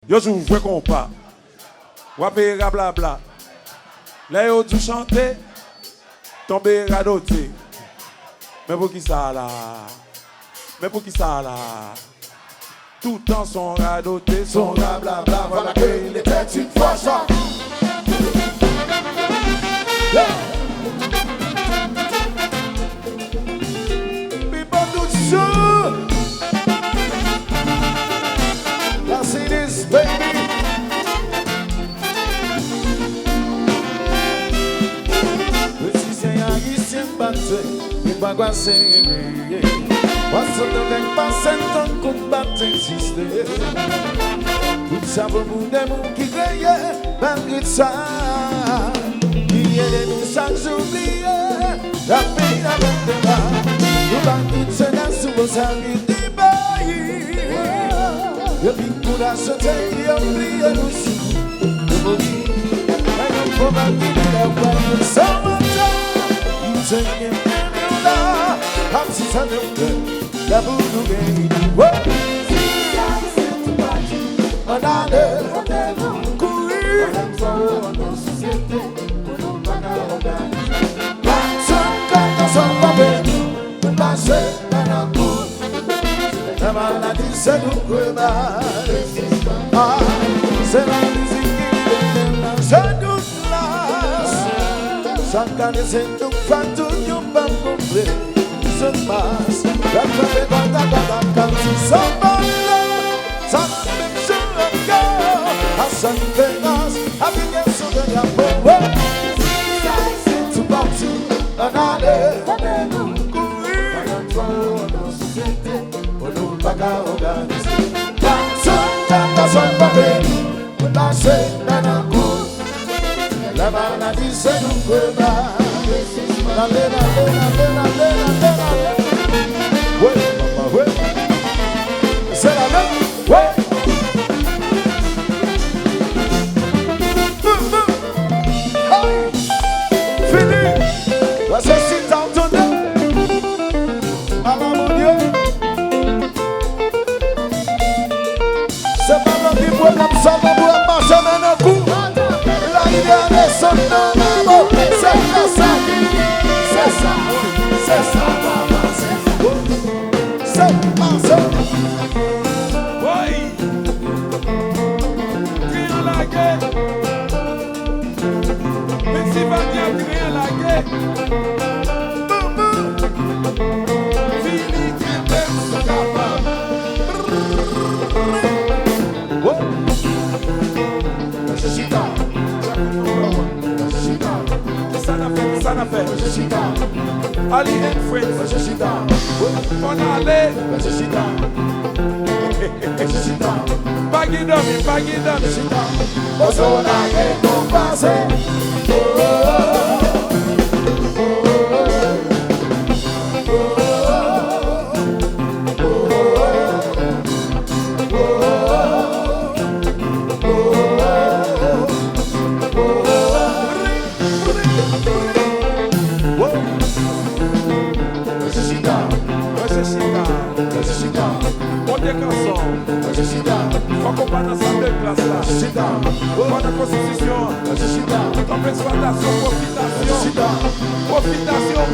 Yo joue vrai compas. Wapé blabla. Là yo du chanter. Tomber radoté. Mais pour qui ça là? Mais pour qui ça là? Tout le temps son radoté, son blablabla. Voilà qu'il était une fois ça. Yeah. People do show. I see this baby. Petit c'est haïtien battu, il va passer. Parce que avec passé tant combattre exister. Tout ça pour nous des mots qui créent malgré ça. Il y a des nous chaque jour oubliés. La paix avec des bras. Nous battons toutes ces nations pour s'arrêter des bails. Et puis pour la sauter, il y a oublié nous sous. Nous mourir. Et nous faut maintenir la voie de son matin. Il se gagne là. Comme si ça ne fait. La boule nous gagne. On a le courir. On aime ça dans nos sociétés. Pour nous pas organiser. Quand on s'en va bien, on passe dans la cour. La maladie c'est nous crever. C'est la musique qui donne la nous place. Chaque année c'est nous faisons tout nous pas complet. Se passe, la femme est dans ta quand tu s'en vas là, ça m'a même sur le cœur, à sa différence, avec un sourire de la peau. C'est tout parti, on a nous courir, on a nos sociétés, on nous pas qu'à organiser. Quand son papier, on passe dans la cour, la maladie c'est nous crever. Allez. Ouais, papa, ouais. C'est la même, ouais. Fini. La société entendue. Maman, mon Dieu. C'est pas l'homme qui voit comme ça, mais vous marchez dans un coup. La idée est son nom. C'est ça. C'est ça, maman, c'est ça. Oui. Crier la guerre. Pennsylvania, crier la guerre. Fini, crier ce capable. Ça n'a fait. Ali and friends. On allait. Baggy dummy. On a passé. Acompanha essa classe lá. Quando a Constituição, a exploitação, profitação,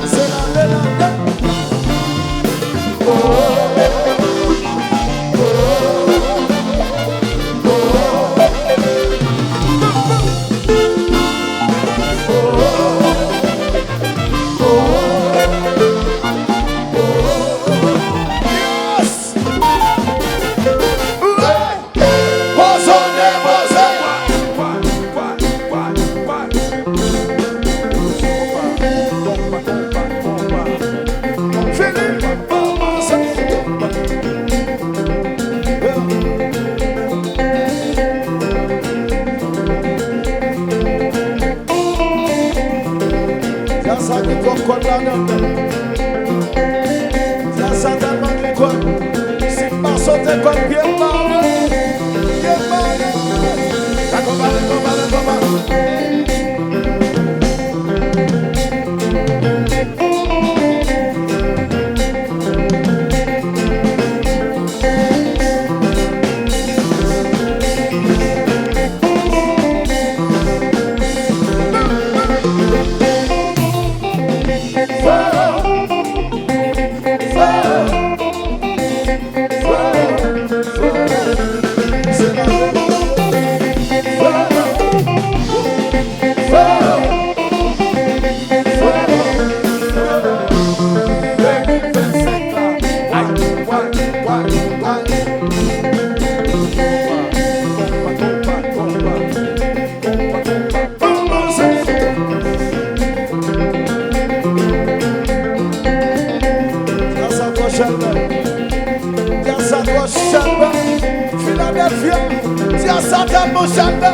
Dia Satan mon chante.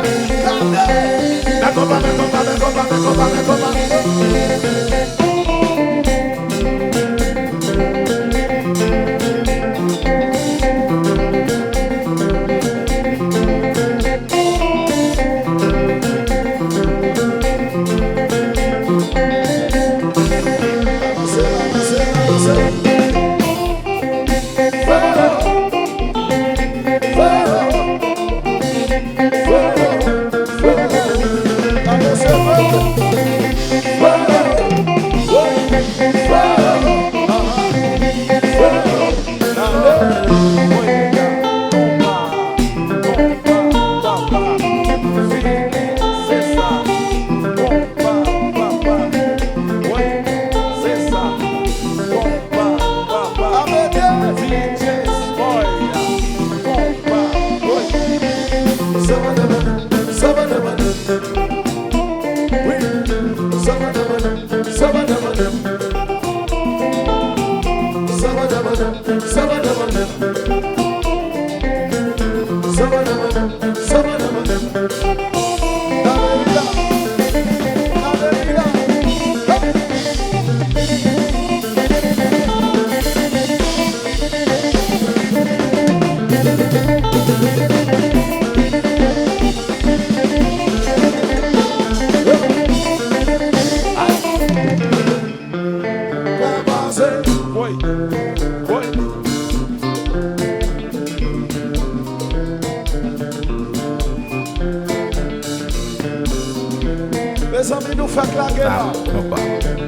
Mes amis, nous faisons la guerre.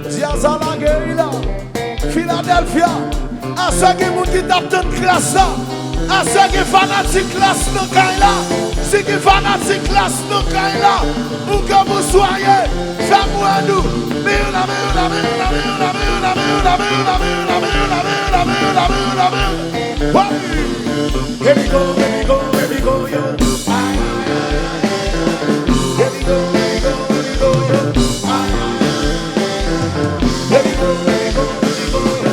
Diaza la guerre là. Philadelphia. À ceux qui tapent dans la classe là. À ceux qui fanatiques classe dans la là. Ceux qui fanatiques classe dans la là. Pour que vous soyez. Fais-moi nous. Here we go, here we go, here we go, yo. Here we go, here we go, here we go, yo. Here we go, here we go, here we go, yo.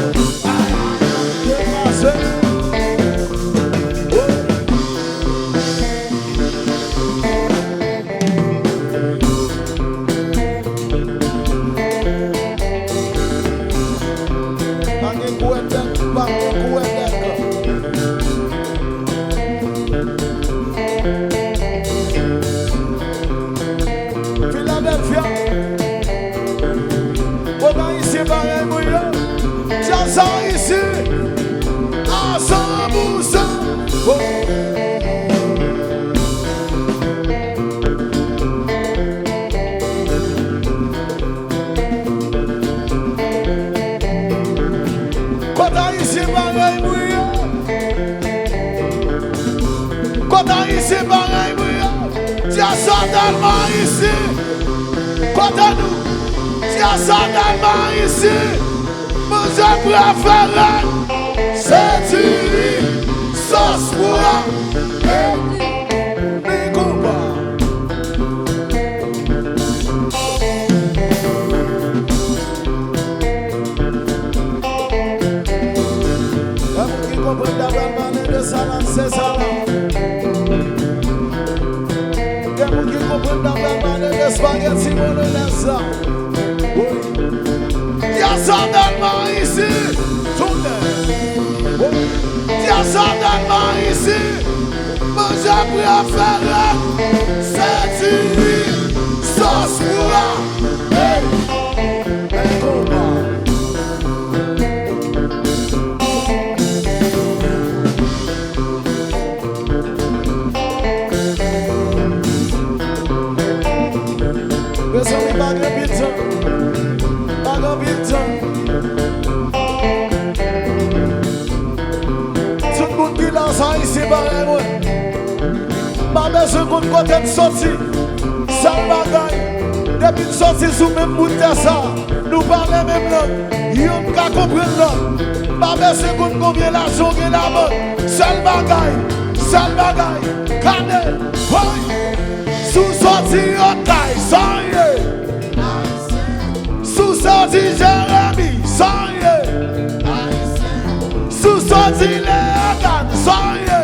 Ici, mon préféré, c'est une sauce pour mes combats. Qui comprend d'abord de salade, c'est ça là. Qui comprend d'abord de spaghetti, bolognaise. Sardellement ici, tournez. Tiens, sardellement ici, mon j'ai préféré, c'est une sauce pour un combat. Mais ça n'est pas de pizza. Tout le monde qui danse ici, pareil, pas besoin qu'on côté de sortie. Ça bagaille. Depuis de sortie sous même bout de ça, nous parlons même langue. Yon ka comprendre là. Pas besoin qu'on combien l'argent et la mode. Seul bagaille. Cadet. Sous sortie en taille, sans yé. Sous sortie Jérémie, sans yé. Sous sortie Léagan, sans yé.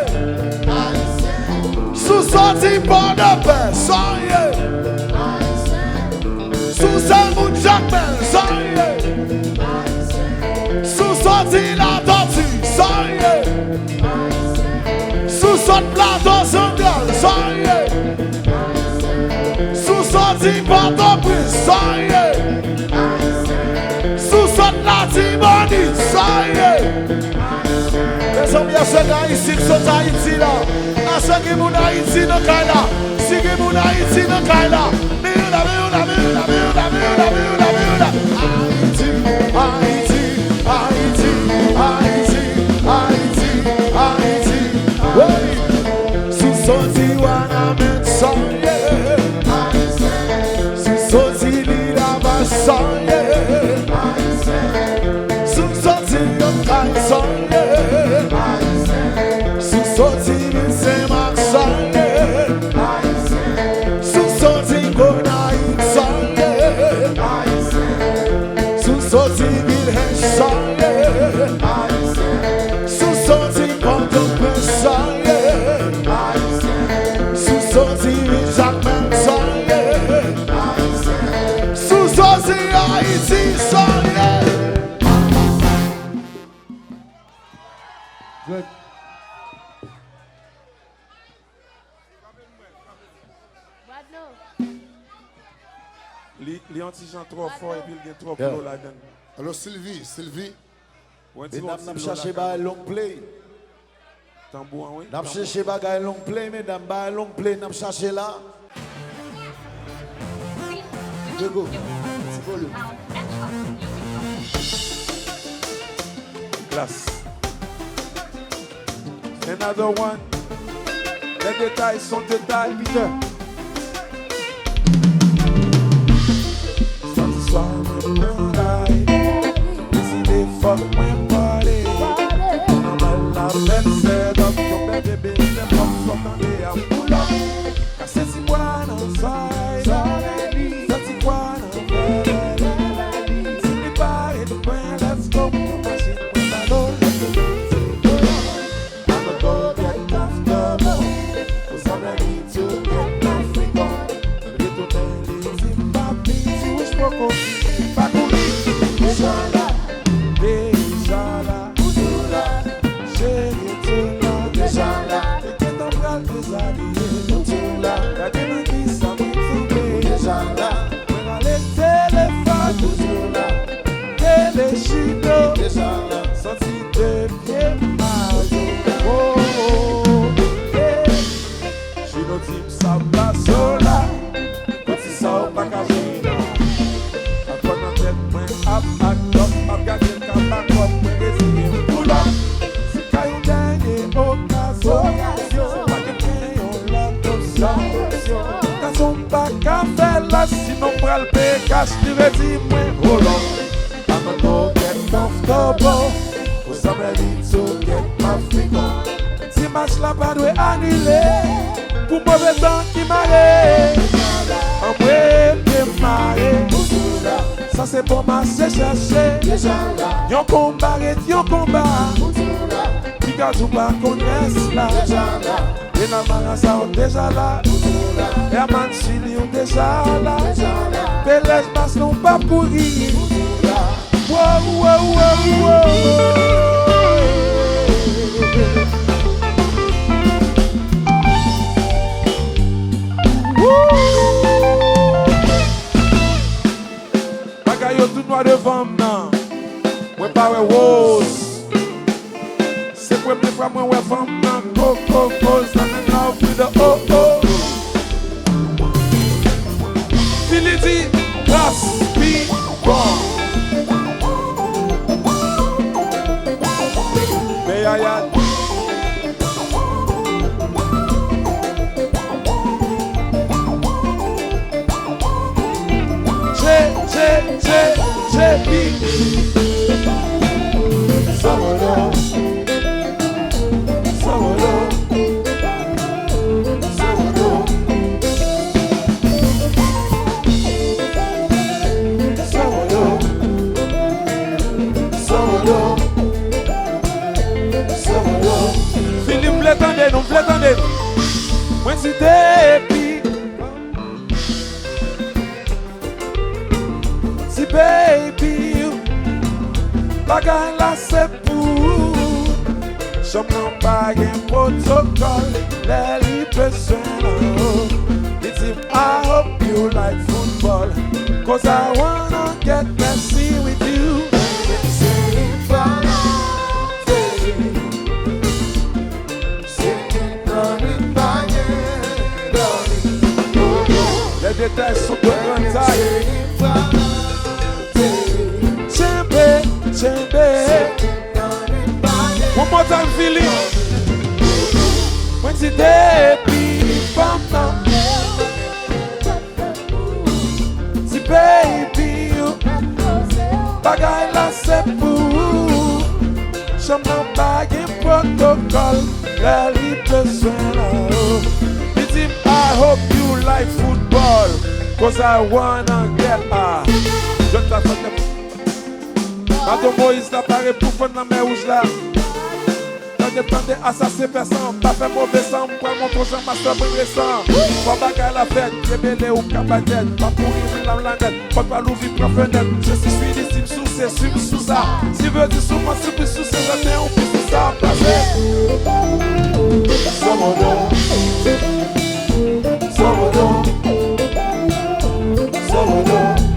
Sous sortie sorti pour de paix, ça y est. Sous ce bout de Jacques, ça y est. Sous sorti la tortue, ça y est. Sous son plateau central, ça y est. Sous sorti Port-au-Prince, ça y est. Sous son Latibonite, ça y est. Les hommes, il y a ceux d'Haïti qui sont Haïti là. À ceux qui sont Haïti dans Kaila. Si qui sont Haïti dans Kaila. Haïti, Haïti, Haïti, Haïti, Haïti, oui. Sous son Tiwana Mensoye. Sous son Tilila Basoye. Sous son Tilila Basoye. Sous son Tilila Basoye. Sous son Tilila Basoye. Sous son Tilila Basoye. Sous son Tilila Basoye. Sous son Tilila Basoye. Sous son Tilila Basoye. Good. Les anti-gens trop fort et puis il y a trop flow là-dedans. Alors Sylvie. Mesdames, nous cherchons un long play. Tambour, oui. Nous cherchons un long play, mesdames, un long play, nous cherchons là. Go. Classe. Another one. Les détails sont détails, Peter. Décidé for the win party. On a la belle set up. Ton bébé bébé n'est pas sortandé à pull up. Cassé si moi dans side. Sorti quoi dans belle. Si me parle de point, let's go. Machine with my low. I'm a go get comfortable. Cause I'm ready to get my freak on. Little Nelly Zimbabwe. Si vous spoke pas cool. Déjà là, chérie, tu là, déjà là, et que ton bras déshabillé, tu là, la gueule qui s'en trouvé, déjà là, on a les téléphones, toujours là, téléchino, déjà là, sorti de pied, chino type ça passe là, quand il sort pas qu'à venir, à quoi dans tête, moi, up, up, gardé le cabac, quoi, moi, résigné, pull up. C'est quand il dernier occasion, c'est pas quelqu'un, on l'a d'option. Quand on pas qu'à faire là, sinon, bras le pécache, tu veux dire, moi, hold on. I'm a go get comfortable, cause I'm ready to get my freak on. Si match là, pas doit annuler, pour mauvais temps qui m'arrête. En vrai, bien marré. Ça c'est pour ma c'est chercher. Yon combat et yon combat. Qui garde ou pas connaissent là. Et la marasa on déjà là. Et à Mansili on déjà là. Pélez passe non pas courir. Wow. Yo tout noir devant moi, moi pas ouais rose. C'est quoi mes frères moi ouais femme nan coco ça me love with the oh. Finity, class, be born. Béaya. Philippe, l'attendez-nous. Moi, si t'es Bagay la c'est pour Chambre pas un protocole Les libres It's if I hope you like football Cause I wanna get messy with you Les détails sont de grande taille Tchembe One more time, Philly. When c'est baby, bam bam. Si baby, bagay la c'est pour. Chambre bagay protocole, la besoin là. It's if I hope you like football, cause I wanna get Just a second. Madame Moïse n'a pas pour prendre la mer rouge là. Tendez assassin personne, pas fait mauvais sang, pour mon prochain master récent. Pas bagarre la fête, débélé ou cabanette, pas pour rire la languette, pas pas l'ouvrir pour fenêtre. Je suis d'ici sous c'est sous ça. Si veut dire sous moi, c'est plus sous c'est jamais on peut sous ça placer. Samodo, Samodo, Samodo.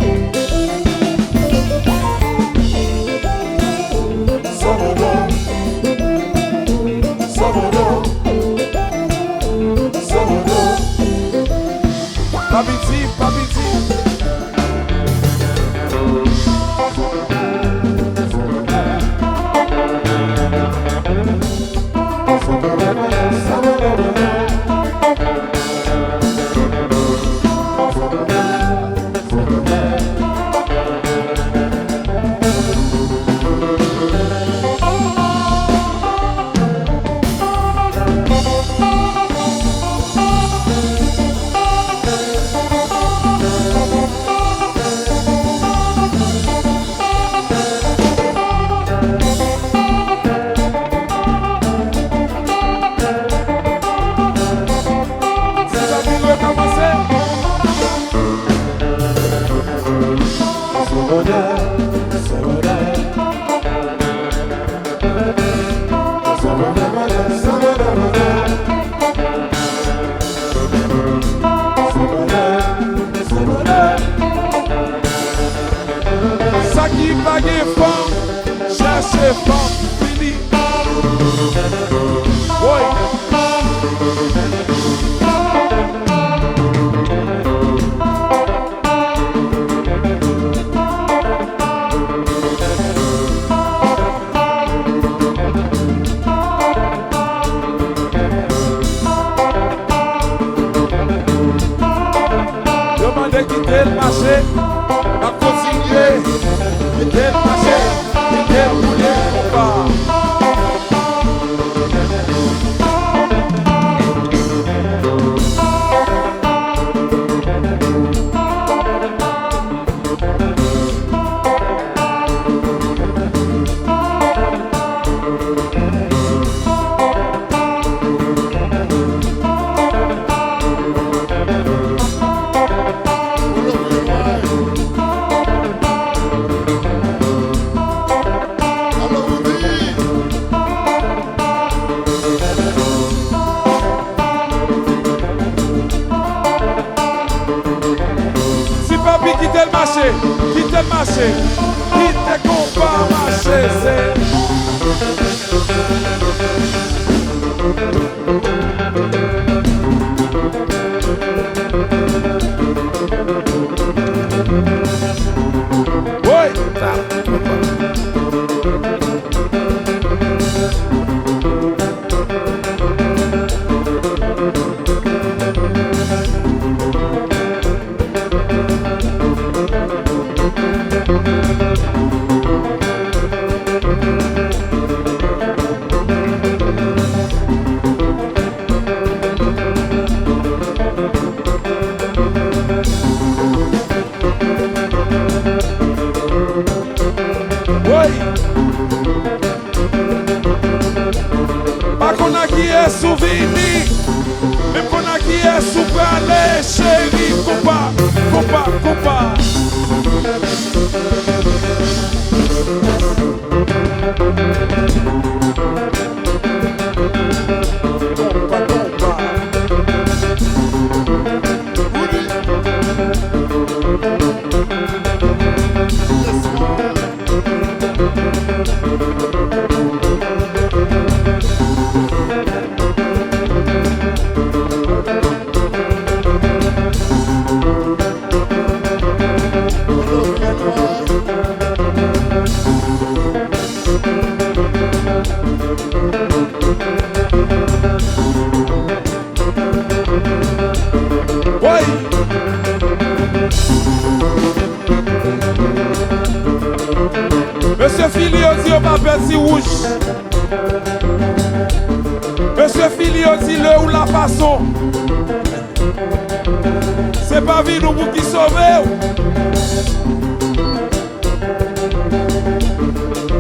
Babiti, Babiti. Monsieur Filio dit on m'appelle si rouge. Monsieur Filio dit le ou la façon. C'est pas vie nous pour qui sauver.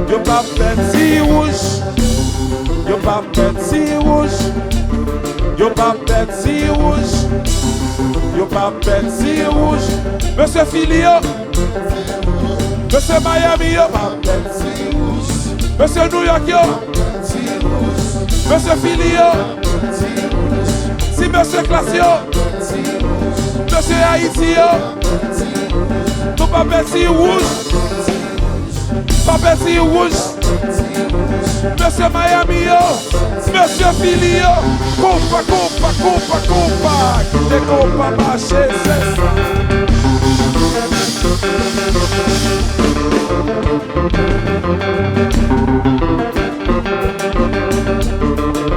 Yo m'appelle si rouge. Yo m'appelle si rouge. Yo m'appelle si rouge. Yo m'appelle si rouge. Monsieur Filio. Monsieur Miami, yo. Monsieur New York, yo. Monsieur Filio. Si Monsieur Classio. Monsieur Haïti, yo. Nous pas si rouge. Pas si rouge. Monsieur Miami, yo. Monsieur Filio. Compa. Qui te compa marcher, c'est ça.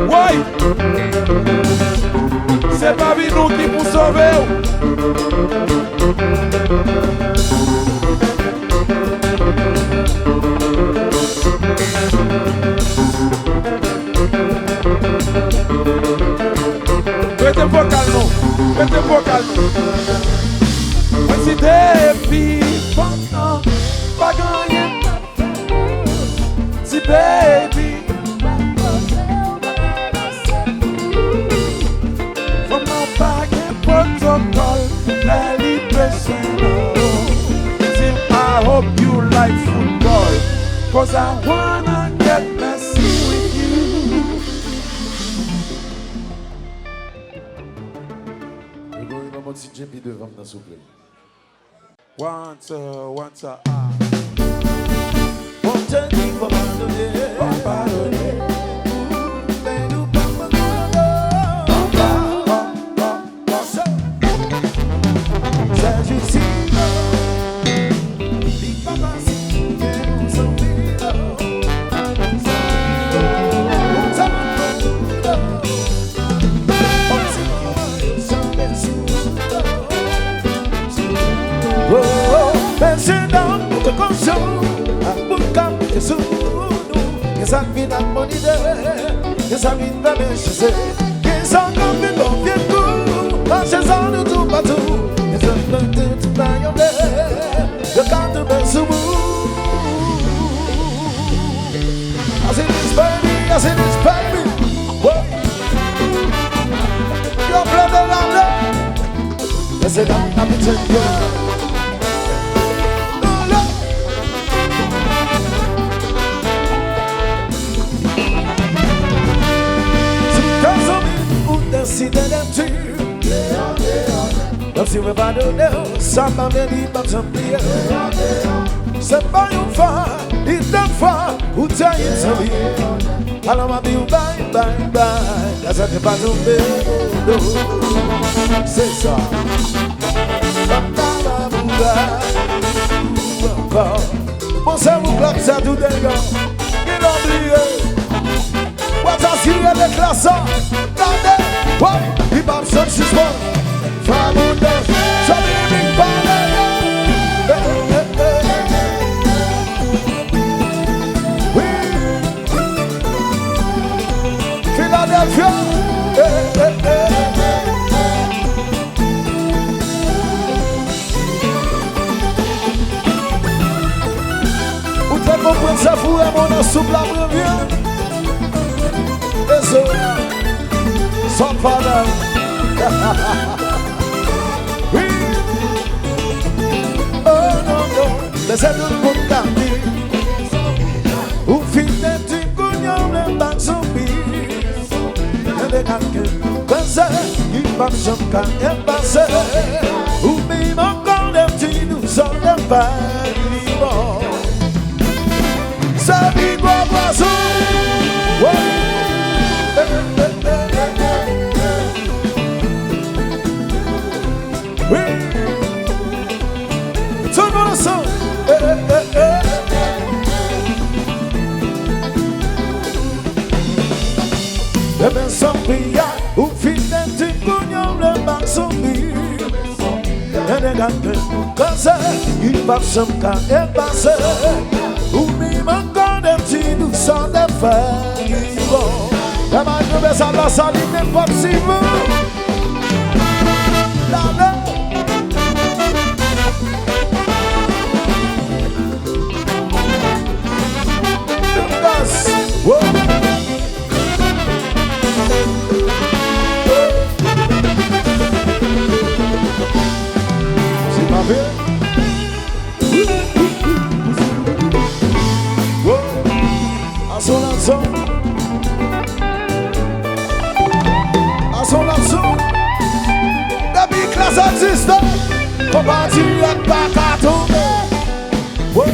Ouais, c'est pas nous qui pour sauver. Mettez vocal nous, mettez vocal nous. Mais si depuis pendant pas gagné, si baby, faut m'en paguer protocole, la liberté. I hope you like football, cause I wanna get messy with you. Je vais vous montrer Jimmy devant nous, s'il vous plaît. Once, One time, c'est pas une fois, il deux fois, où tu as une vie. Alors ma vie, bye, là ça t'est pas tombé, c'est ça. Bon, ça vous claque ça tout d'un gars, il a oublié. What's a serious de classe, attendez, il va me sortir ce soir. Famille, ça me big parler. Philadelphia, où t'as compris ça fou à mon soupe la première. Et ça, sans parole. Oui. Oh non, mais c'est tout le monde garder. Où finit tu connais le bac zombie. Parce qu'il va me chanter passer. Ou même encore des petits nous sont des paris. Ça vit quoi poisson. Oui. Tout le monde sent. Le ben sans prière, ou fidèle du couillon, le bac zombie. Et les gars, comme ça, il va se me et passer. Ou même faire bon. La main de mes salles, ça n'est pas possible. Whoa. C'est ma vie. Whoa. À son lançon. Depuis que la existe, on va dire pas qu'à tomber. Whoa.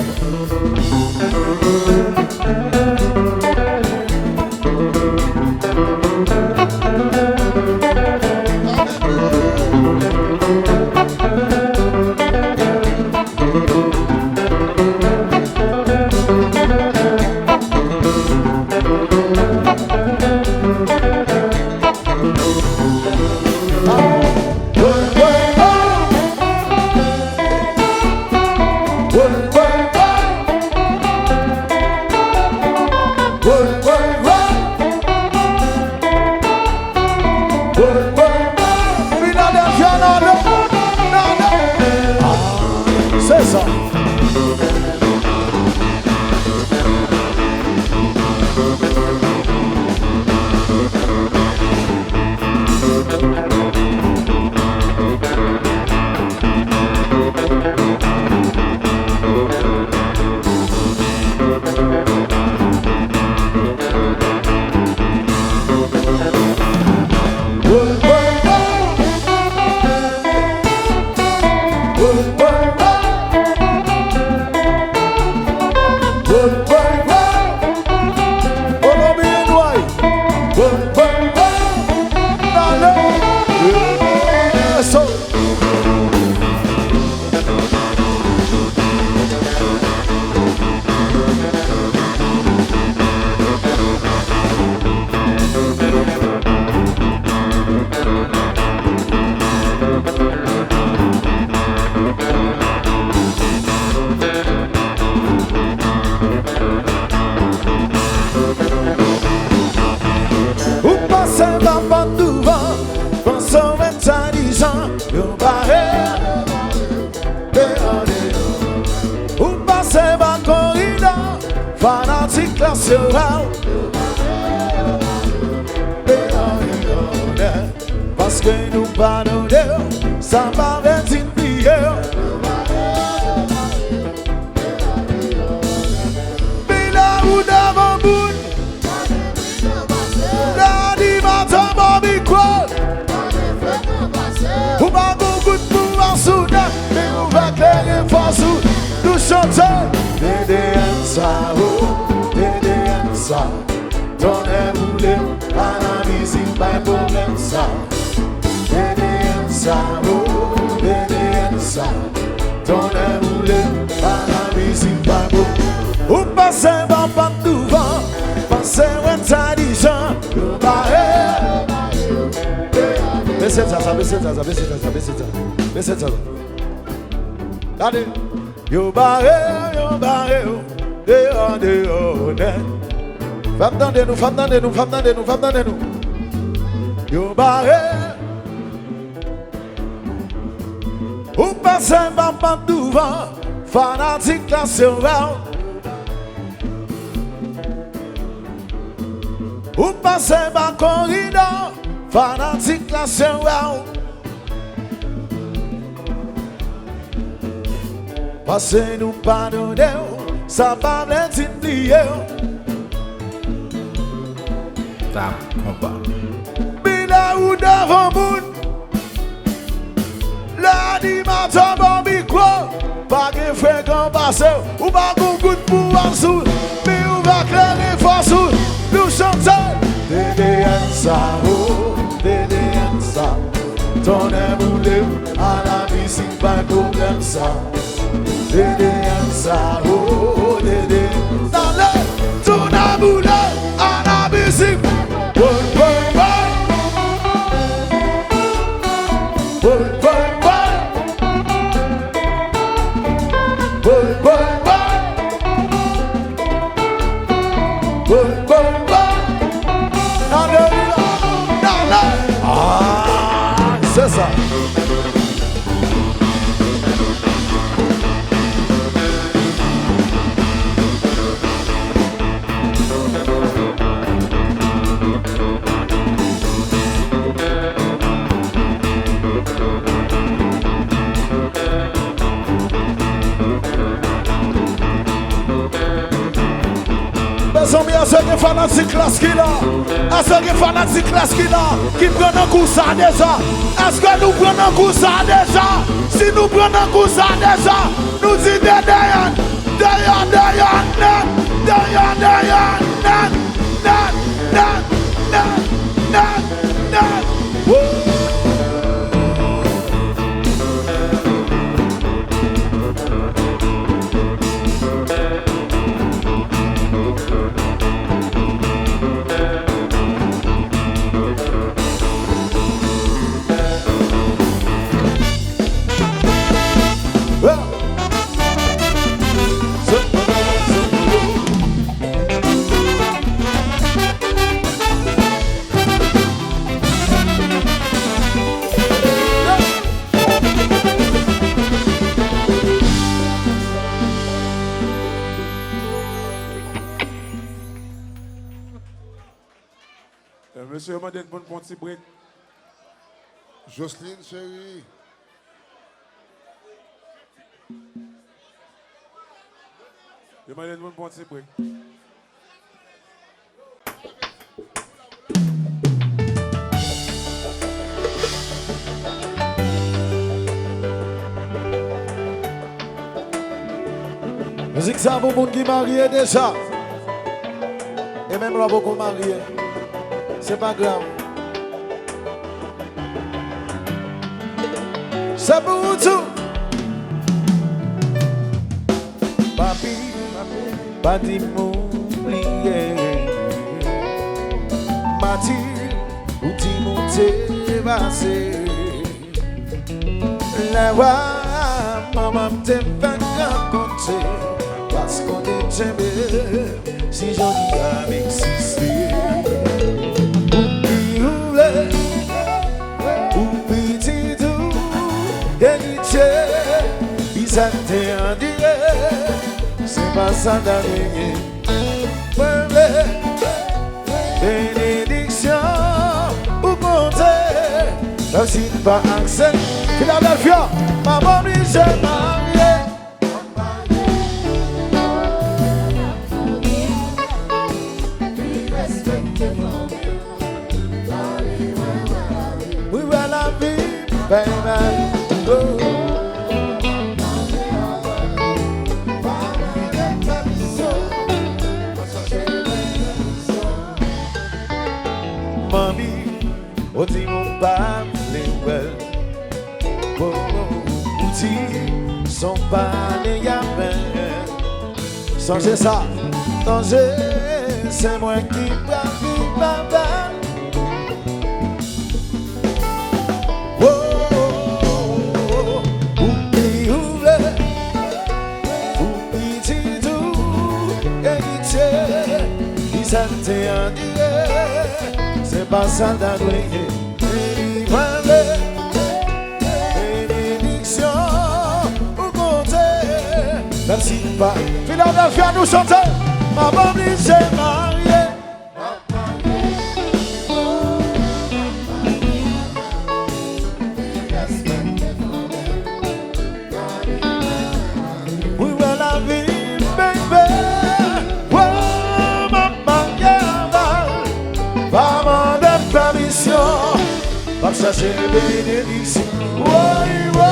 C'est ça. Fanatique national, parce que nous pardonnons, ça va être une prière. Mais là où d'avant bout, là dit matin mon micro, ou pas beaucoup de pouvoir soudain, mais on va clairer force nous chantons. Ça, ton éboulé, à la musique, pas de problème ça. Ça, ton éboulé, à la musique, pas de problème. Ou passez par pas de devant, passez où t'as dit Jean, le barré. Baissez ça, baissez ça. Allez, yo barré, dehors. Femme d'entendez nous. Yo barré. Ou passez par pas devant, fanatique national. Ou passez par corridor, fanatique national. Passez nous pardonner, ça va être une prière. Tá, compa. Bila ou devant moun, la di matin bon micro, pas de fréquent passé, ou pas beaucoup de pouvoir sous, mais on va clairer force sous, nous chantons. DDN ça, ton éboulé, à la musique, pas de problème ça. DDN ça, dans le, ton éboulé, à la musique. Boy. ça. À ceux qui fanatique classe qui là, à ceux qui fanatique classe qui là, qui prennent un coup ça déjà. Est-ce que nous prenons un coup ça déjà? Si nous prenons un coup ça déjà, nous disons derrière, Monsieur, on m'a donné une bonne petit break. Jocelyne, chérie. On m'a donné une bonne petit break. Musique ça pour monde qui marié déjà. Et même là beaucoup mariés. C'est pas grave. C'est pour tout. Papi, pas dit m'oublier. Mathilde, où tu m'es passé. La voix, maman te fait raconter. Parce qu'on est aimé, si j'en ai avec existé. C'est pas ça d'arriver. Bénédiction ou compter. Là si pas accès. Philadelphia, maman lui j'ai marié. We will la vie, baby. O ti mon pa le wel. O ti son pa le yamen. Songez ça, songez, c'est moi qui parle. Oublie, oublie tout, héritier, qui s'en t'est enduré. C'est pas ça d'agréer. Bénédiction pour compter. Même si pas Philadelphia nous chanter. Maman dit j'ai marié. Oui, ouais, la vie, baby. Oh, maman, maman de permission. Va chercher les bénédictions. Oui, oui.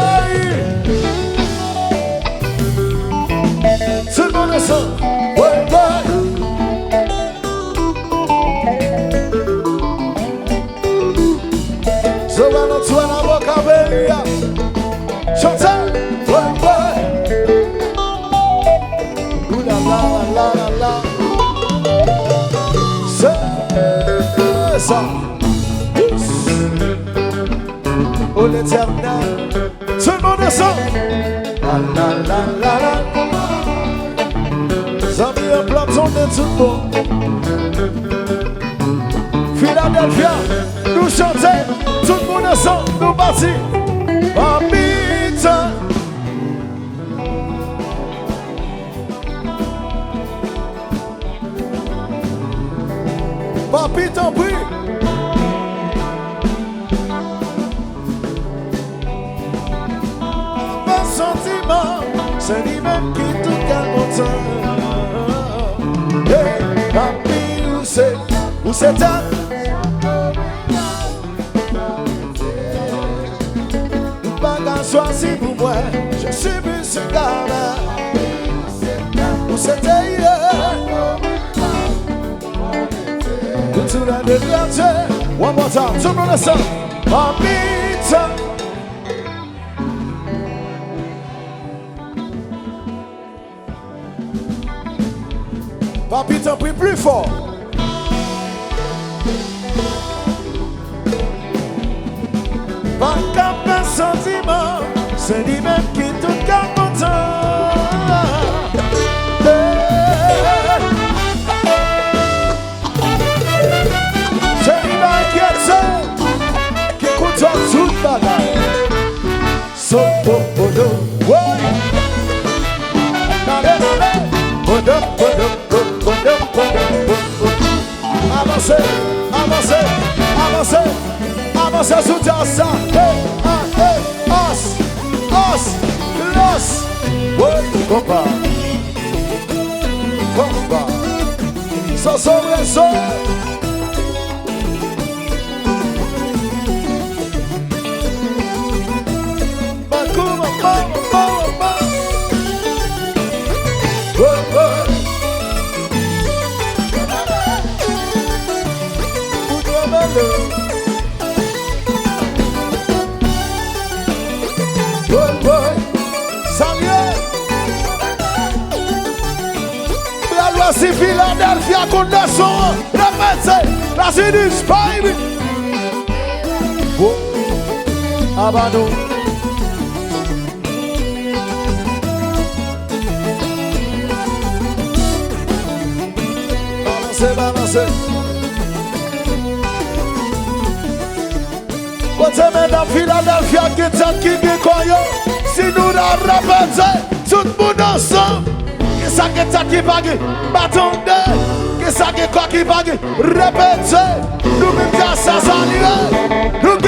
Tout le monde est son. Oui, oui. Sovano toi la boca bella. Chantez. Oui, oui. Ouh la la la la. C'est ça. Oh l'éternel, tout le monde est son. La la la la la. Zami un platon de tout le monde. Philadelphia, nous chantons, tout le monde le son, nous partis. Papita. Papi, t'en prie. Pas sentiment, c'est lui-même qui tout calme mon temps. Hey, papi, où c'est ta? Pas qu'à choisir pour moi, je suis plus ce gars-là. Où c'était hier? To the adventure. One more time, tout le monde ensemble. Papita. Papita, prie plus fort. Pas qu'un sentiment, c'est lui-même qui tout garde mon temps. Qui écoute toute bagaille. So podo, ouais. Avancez, avancez, avancez, avancez sous ta ça. Os, los, ouais, combat, combat. Ça sauve les sauts. Si Philadelphia condamnation, répète, la Zidis, baby. Abano. Balancez, balancez. Côté mesdames Philadelphia qui est quoi yo? Si nous la répétons, tout le monde ensemble. Qu'est-ce que ça qui bague? Bâton de. Qu'est-ce que quoi qui bague? Répétez. Nous mettons ça saluer. Nous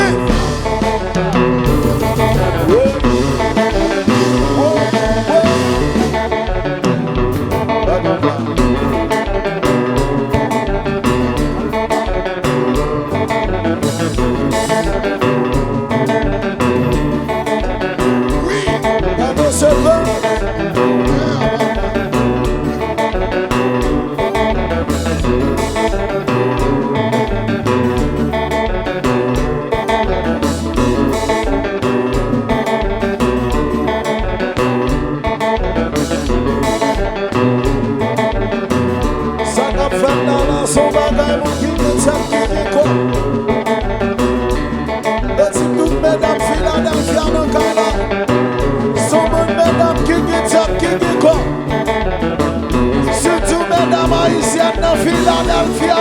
Philadelphia,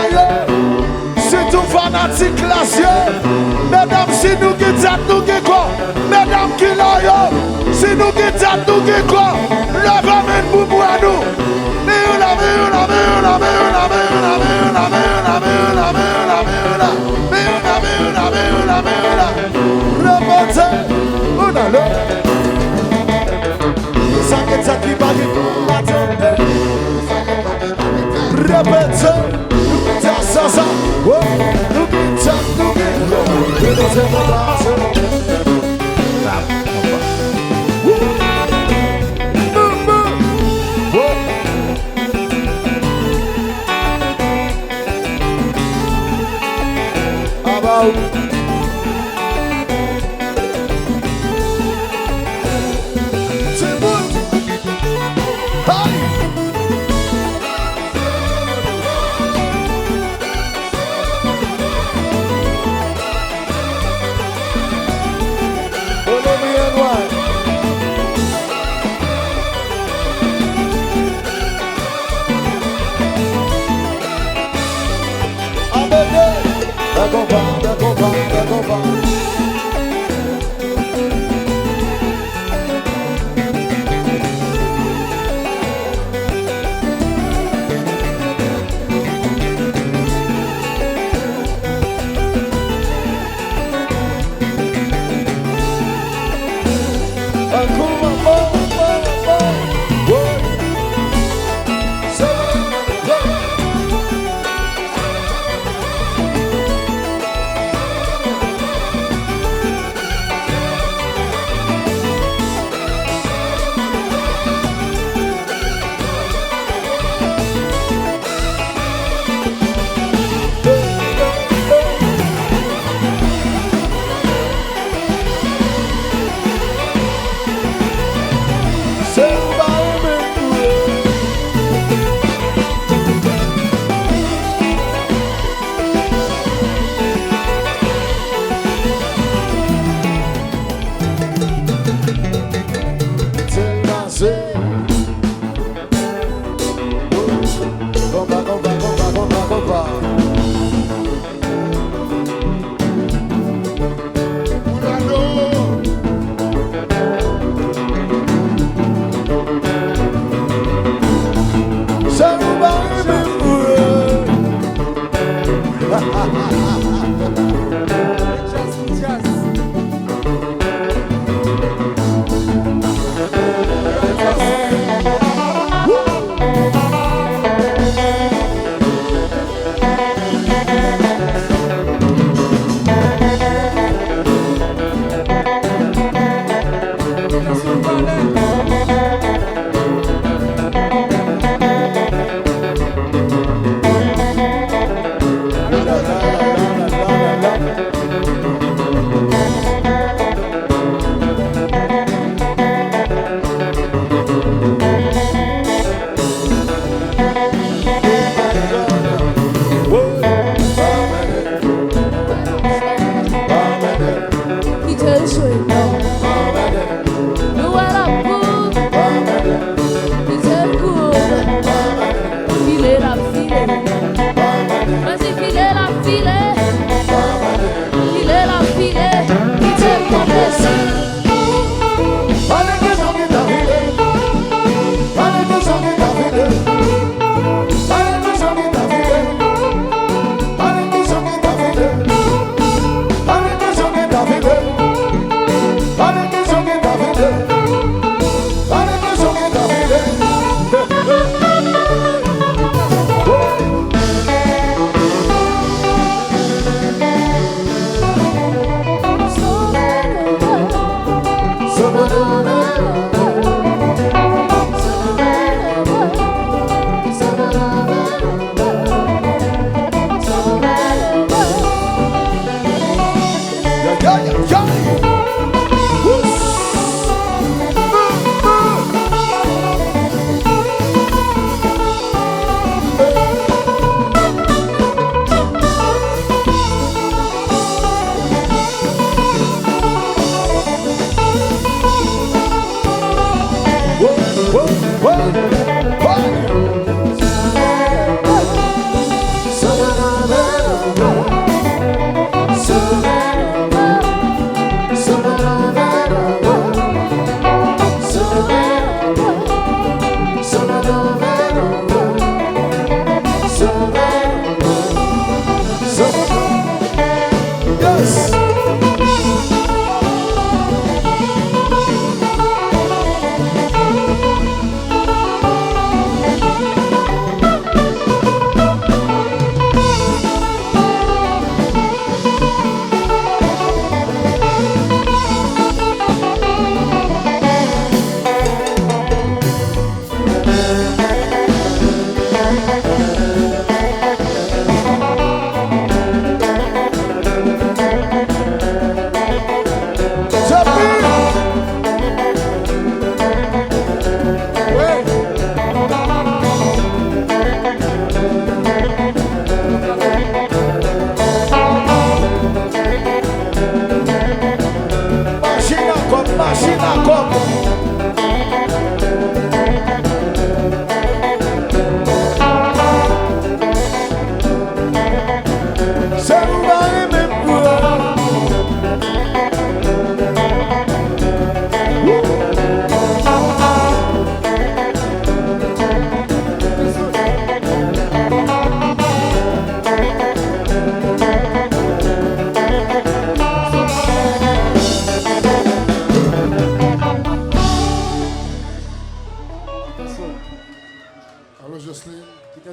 c'est tout fanatique là, mesdames, si nous qui nous qui quoi, mesdames qui là, si nous qui nous qui quoi, levez pour nous.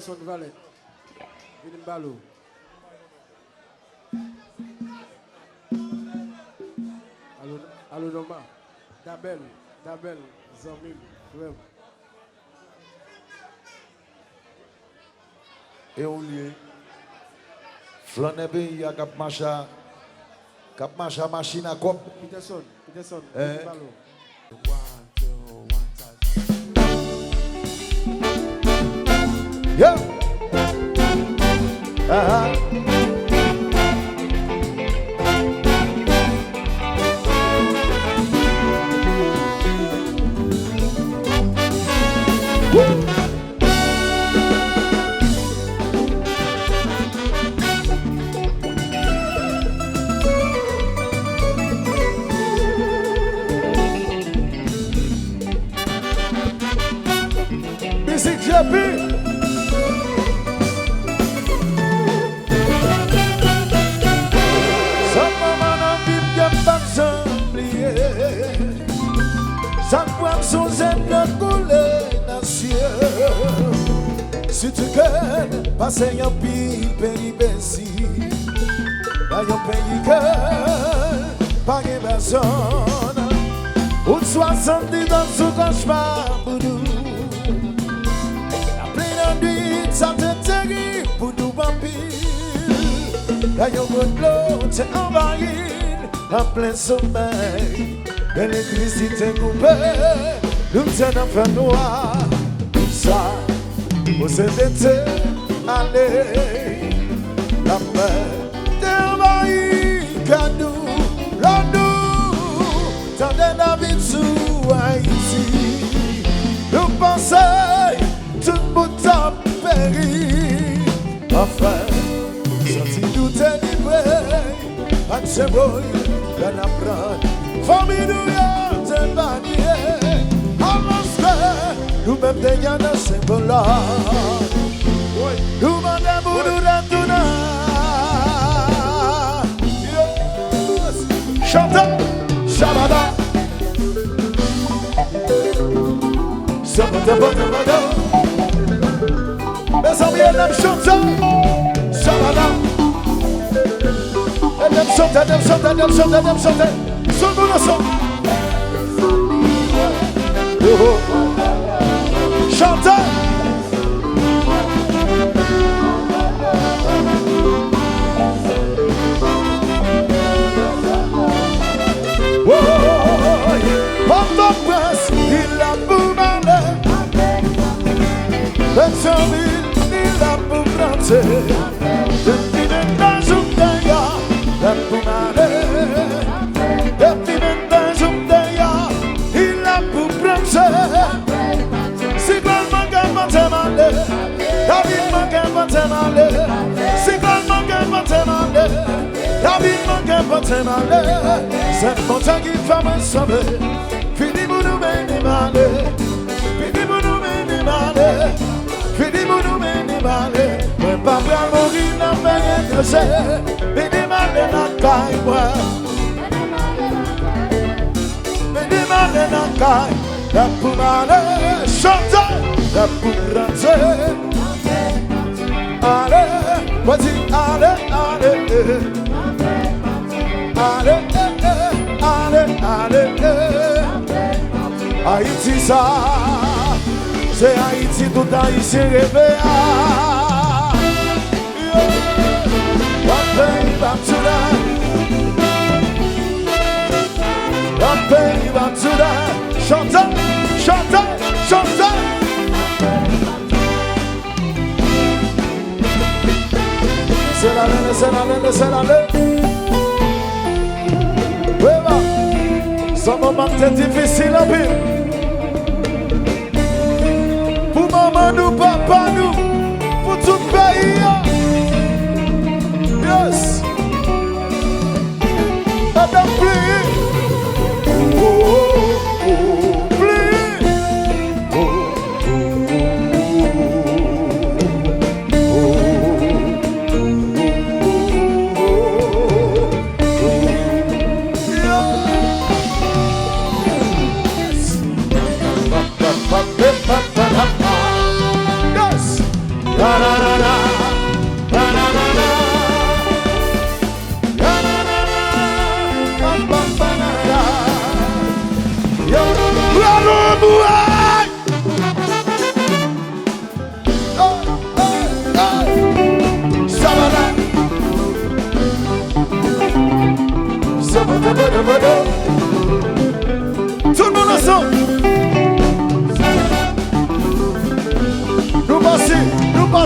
Peterson Valet. Vinim Balo. Allô Noma. Dabel, Zamil, Web. Et on lieu. Flaner pays à Cap Macha machine à cop. Peterson, Vinim Balo. Yo! Ah! Music Jappy! Ça voit son zèbre coulé dans le ciel. Si tu gagnes, passer un pays béci. Dans un pays que pas de personne. Ou de 70 dans ce cauchemar pour nous. La pleine nuit, ça te terrible pour nous vampires. Dans un coup de l'eau, t'es envahi en plein sommeil. Et l'électricité coupée, nous sommes en fin noir. Tout ça, vous êtes allé. La paix t'est envahie, car nous, tendez la vie sous Haïti. Nous pensons, tout le monde a péri. Enfin, sorti nous délivrer, à ce bruit, y'en a prendre. Famille nous y a dévanié. Avance que nous-mêmes des gars de ce bon-là. Nous mandons pour nous retourner. Chantons, Shabada. Sabada. Mes amis, elle chantons, Shabada. Elle chanter. Son bon son. Chantez. Votre prince, il a pour malheur. 25 000, il a pour planter. Depuis le temps, je me il a pour malheur. Depuis 20 jours d'ailleurs, il a pour prendre. Si qu'on manque un peu mal, David manque un peu mal. Si qu'on manque un peu mal, David manque un peu mal. C'est mon temps qui va me sauver. Fini pour nous mener mal. Fini pour nous mener mal. Fini pour nous mener mal. Mais pas pour mourir dans le pays de Dieu. Fini mal dans la caille, moi. La pour aller chanter, la pour danser. Allez, vas-y, allez. Haïti ça, c'est Haïti tout Haïti rêvé. One day back to that. One day back to that. Chantez. C'est l'année. Oui, c'est un moment très difficile à vivre. Pour maman nous, papa nous, pour tout le pays. Yes. Madame, please.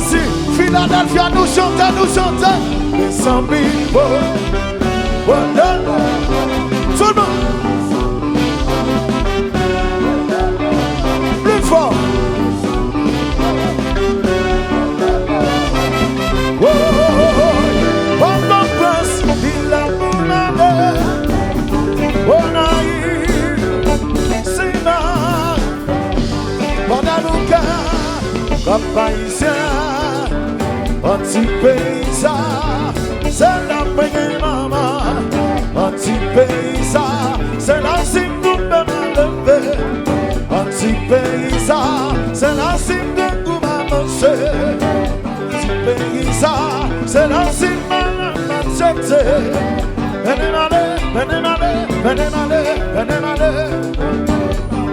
voici, Philadelphia, nous chantons. Les zombies, oh, oh, non, non. Tout le monde. Plus fort. Oh, oh, oh, oh. On m'en pense, il a mon âme. Oh, naïf, c'est ma. Bon, à nous, comme païsien, anti-paysa, c'est la paix maman. Anti-paysa, c'est la cime de me lever. Anti-paysa, c'est la cime de me manger. Anti-paysa, c'est la cime de me manger. Venez m'aller, venez m'aller, venez m'aller, venez m'aller.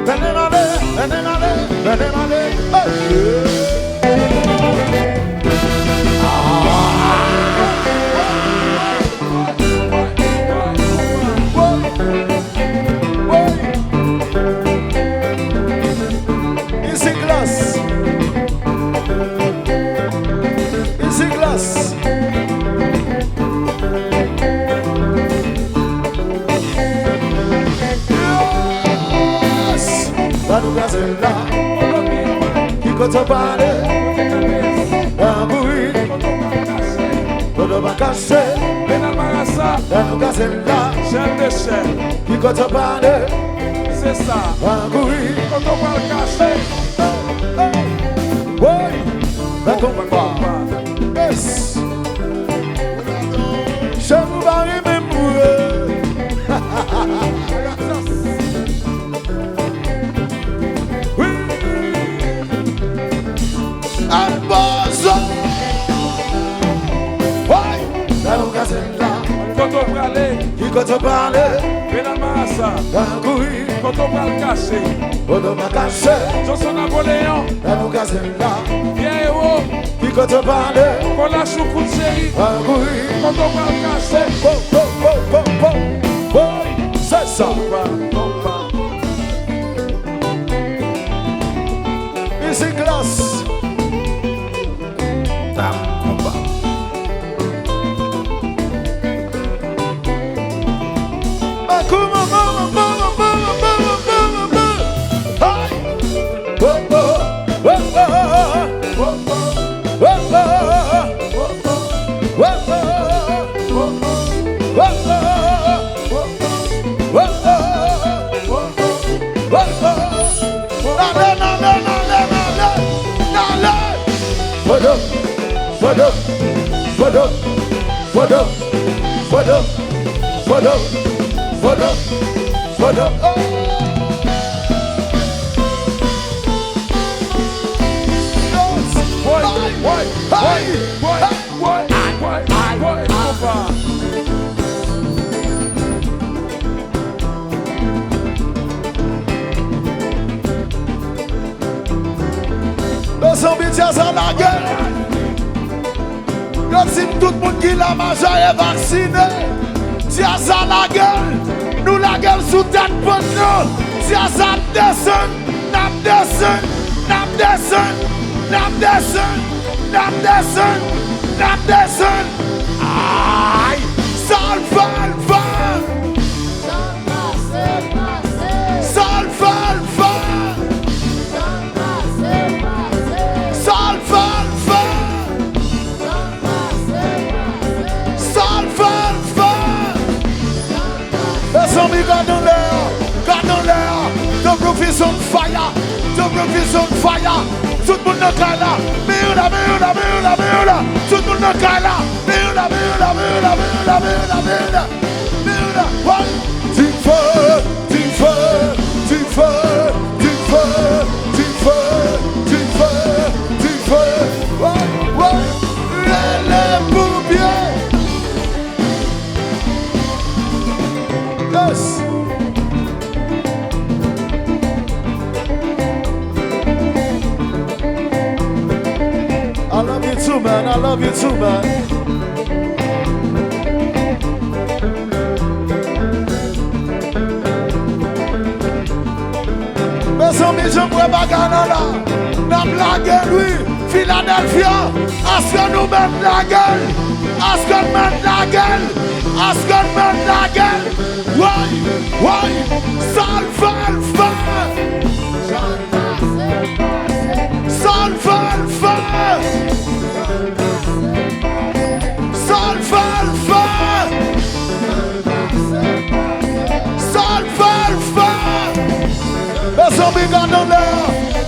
Venez m'aller, venez m'aller, venez m'aller. Easy glass. Easy glass. Yes. La nouvelle c'est là. Qui compte parler. La bouille. Pour ne pas cacher. La nouvelle c'est là. Qui compte parler. C'est ça. La bouille. Quand on va le cacher. Oui. La combat. Yes. Je vous marie même oui. Albozo. Oui. La nouvelle c'est là. Quand on va aller. Qui compte parler. La bouille. Quand on va le cacher. Pour ne pas cacher. Johnson Napoléon. La nouvelle c'est là. Bien héros. Qui compte parler. Qu'on lâche au coup de série. La bouille. Quand on va le cacher. C'est ça. Easy glass. Tap combat. Les zombies tiennent à la gueule. Quand si tout le monde qui l'a mangé est vacciné, tiens à la gueule. Nous la gueule sous tête pour nous. Tiens à descend, n'a descend, n'a descend, n'a descend, n'a descend, n'a descend. Aïe, salval, val. Salval, val. Salval, val. Salval, val. Les zombies gardent l'air, gardent l'air. The roof is on fire, the roof is on fire. Tout le monde est là, merde, merde, merde, merde. Tout le monde est là, merde, merde, merde, merde, merde, merde. Merde, one, du feu, du feu, du feu, du feu, du feu, du feu, du feu. Ouais, ouais, les paupières. Yes. I love you too, man. I love you too, man. Mais son mission pour bagana là. N'a blague lui. Philadelphia, est-ce que nous mettons la gueule? Est-ce que nous mettons la gueule? Est-ce que nous mettons la gueule? Oui, Salvalfa! Salvalfa! Salvalfa! Salvalfa! Les hommes regardent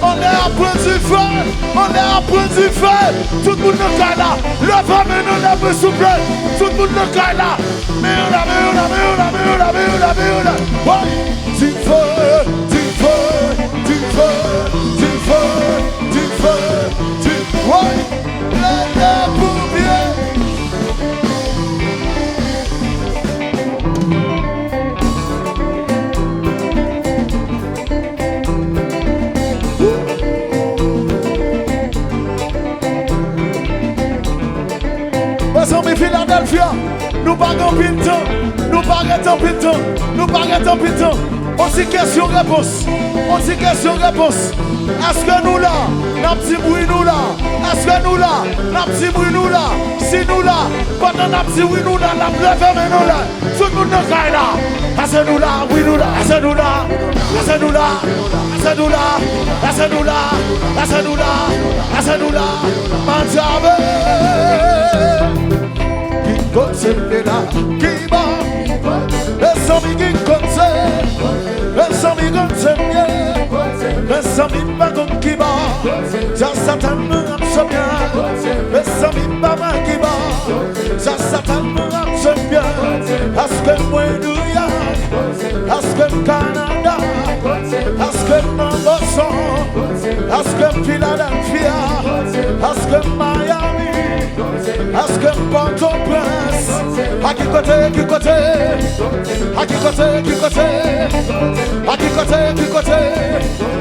on est à point du feu, on est à point du feu. Tout le monde le caille là, levez nous lève souple. Tout le monde le caille là. Merde. Oui, du feu. Oui, les pompiers. Philadelphia, nous parlons pinton, nous parlons pinton. On dit question-réponse, Est-ce que nous là, n'a petit bruit nous là? Est-ce que nous là, n'a petit bruit nous là? Si nous là, pendant n'a petit bruit nous là, la pleuve mais nous là, tout le monde nous caille là. Est-ce que nous là, oui nous là, est-ce que nous là, est-ce que nous là, est-ce que nous là, est-ce que nous là, est-ce que nous là, est-ce que nous là, Manjave. Continue là, qui va, les amis qui continuent, les amis continuent, les amis pas qui va, j'ai Satan me bien, les amis pas qui va, j'ai Satan me bien, est-ce que moi New York, est-ce que Canada, est-ce que Boston, est-ce que Philadelphia, est-ce que Miami, est-ce que Port-au-Prince, à qui côté,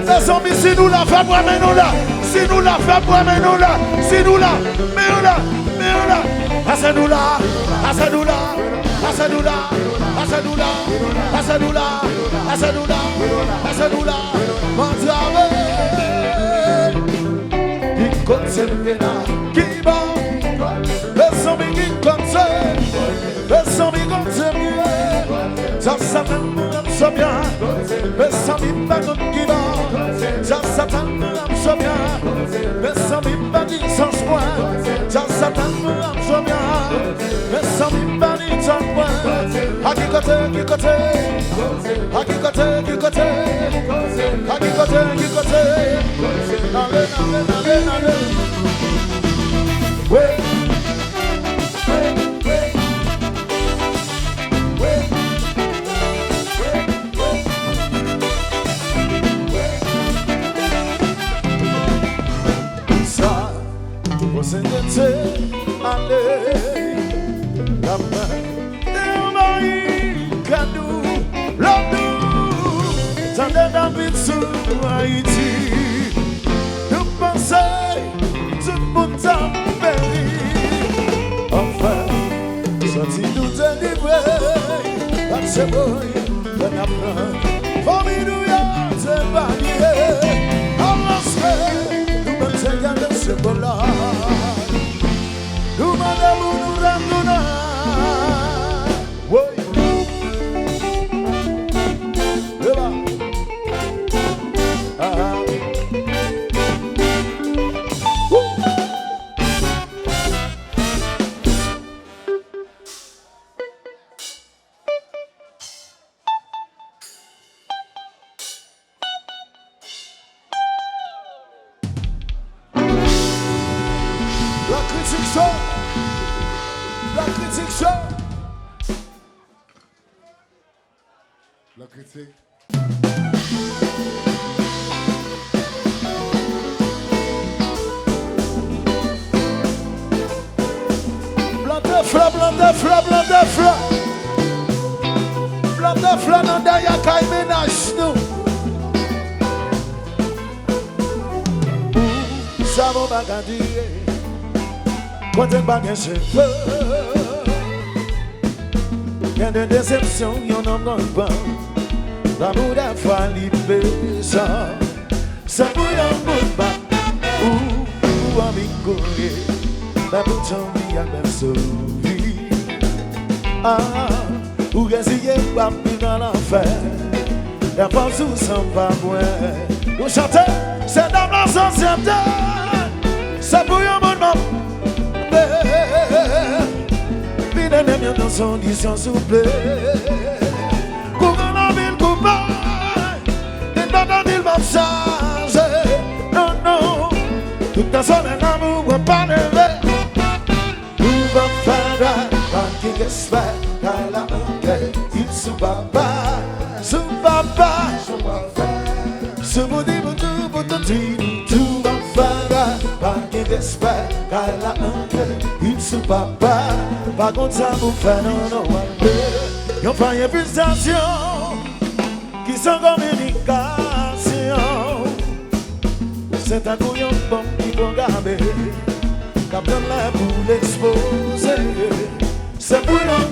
les amis, si nous la faisons, mais nous là, si nous la faisons, mais nous là, si nous là, mais nous là, assez-nous là, mon il continue là, qui va, les amis qui continuent, les amis continuent, ça me bien, les amis pas qui va, ça me bien, les amis pas dit sans point, ça me bien, les amis pas dit sans point, à qui côté, allez. Ouais. Ça, vous êtes allez, la main, des maris, cadeau, l'homme, t'en es dans le sous Haïti. Nous pensons, tout le monde t'a péri. Enfin, sorti nous délivrer, pas de cebolle, pas d'apprendre. Famille nous y a séparés. Avancez, nous pensons garder ce bola. Nous madame, nous rendons. Oui. La critique. Blanc de fleur, non derrière qu'à ménage nous. Ça va bagadir, quand t'es bagué cheveux. Y'a des déceptions, y'en a pas. L'amour des fois libéré ça. Ça bouille en bout de bas. Ou ami. mais pourtant il y a même sauvé. Ah, ou résilier pas plus dans l'enfer. La force où s'en va moins. Nous chantons, c'est dans la société. C'est pour un bon moment. Puis les miens dans son condition souple. Pour la ville coupable, et dans la ville va changer. Non, non, tout un seul amour va pas lever. Nous va faire un qui espère qu'elle a un cœur. Il se bat pas. Sous papa, sous mon tout pour te dire, tout va faire, pas qu'il espère qu'elle a un cœur, il sous papa, pas contre ça vous fait non, y'en pas une pulsation, qui sont communication, c'est un couillon bon qui peut garder, qu'à prendre la pour l'exposer, c'est pour un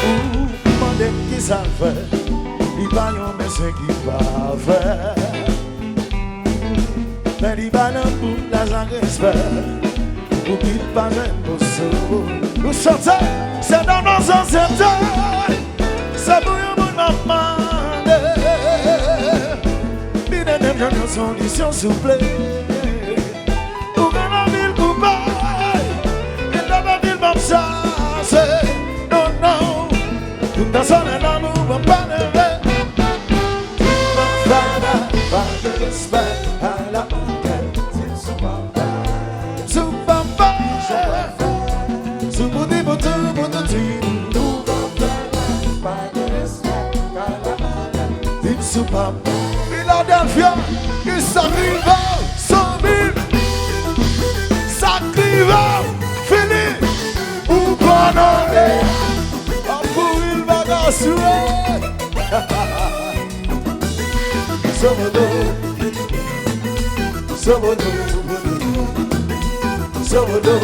ou demander qui ça fait. Il va y en mettre ce qu'il va faire. Mais il va dans bout l'argent respect. Pour qu'il pas un beau. Nous chantons, c'est dans nos sociétés. C'est pour un bon maman. Puis des mêmes gens sont conditions souple. Pour que la ville coupable. Et dans la ville va changer. Non, non. Tout un seul amour va pas lever. Philadelphia, il s'arrive, 100 000, s'arrive, fini, ou pardonner, pour il va gasser. Somodo, Somodo, Somodo.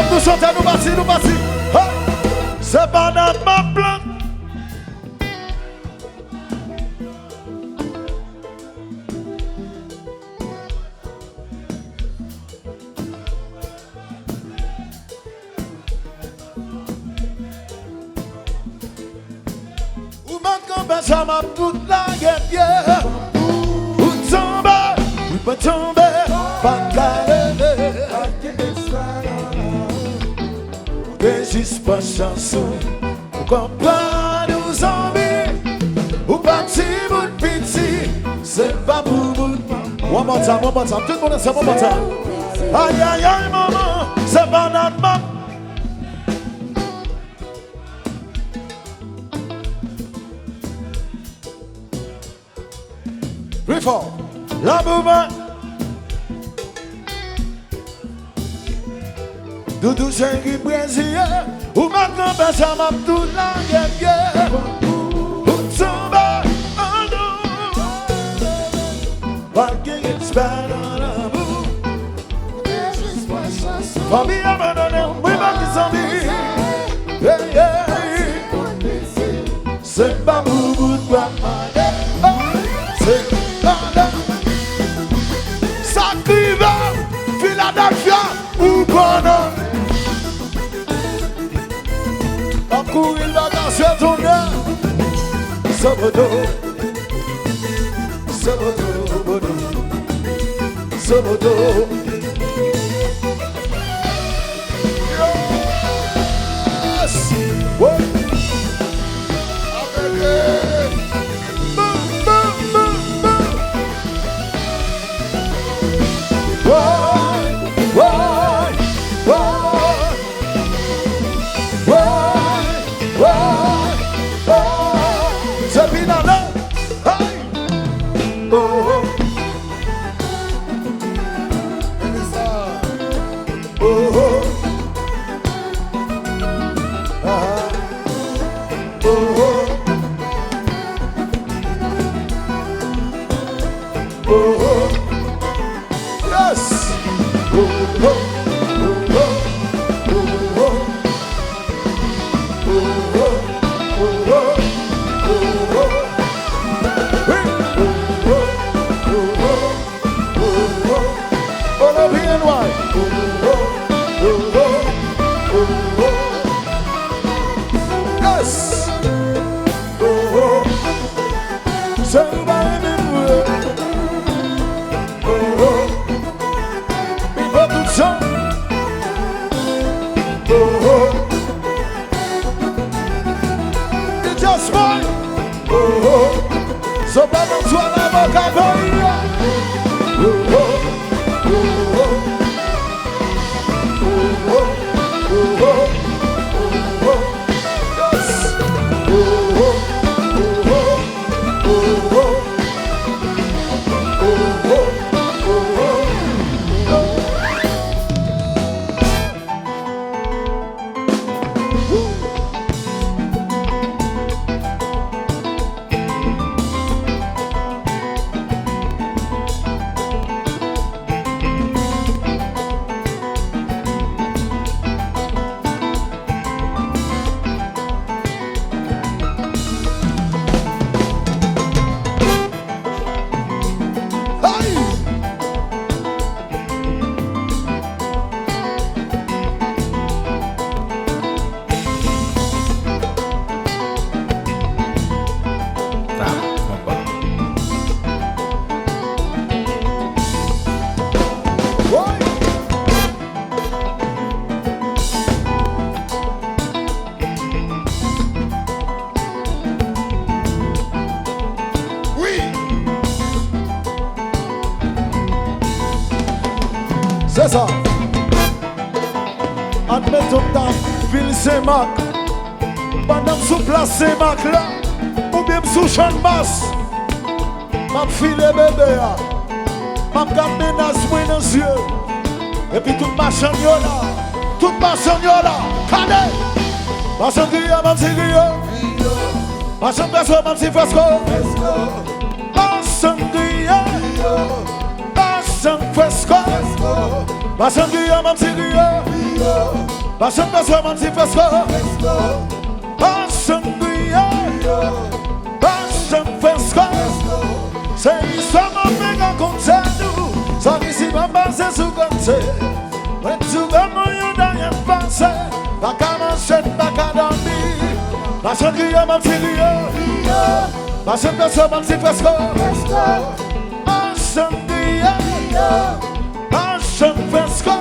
Nous chantons, nous passons. C'est pas notre plan. Ou maintenant, Benjamin, toute la guerre. Ou tomber, ou pas tomber, pas galérer. Juste pas chanson, ou comprendre nos zombies, ou parti bout de pitié, c'est pas pour bout. One more time, tout le monde c'est one more time. Aïe aïe aïe maman, c'est pas notre maman. Plus fort, la mouvement. Doudou Chéri Brésil, ou maintenant Benjamin tout la guerre. Ou tomber en nous, pas qu'il espère dans la boue. Famille abandonnée, oui pas qui s'en dit. C'est pas boubou de quoi. C'est pas Sacriva, Philadelphia, ou Bono. Il va danser ton gars. Sobodo, Sobodo, Sobodo. Yes! Boom, boom, boom, boom. Why? Yes. Somebody people to jump. It's just fine. So vamos to another category. C'est ça. Admettons que ville Saint-Marc. Pendant que sous place Saint-Marc là, ou bien sous champ de basse, m'a filé bébé là, m'a gardé dans les yeux. Et puis toute ma chanson là, toute ma chanson là, cadé. Ma chanson qui a m'a tiré, ma chanson qui a m'a tiré fresco. Ma chanson qui a, ma chanson fresco. Ma chanson qui a m'a tiré, ma chanson qui a m'a tiré fresco. Ma chanson qui a, ma chanson fresco. C'est l'histoire m'a fait qu'un concert nous, sans qu'ici m'a passé sous concert. Mais tout le monde n'a rien passé, pas qu'à manger, pas qu'à dormir. Ma chanson qui a m'a tiré, ma chanson qui a m'a tiré fresco. Ma chanson qui a, ma chanson fresco.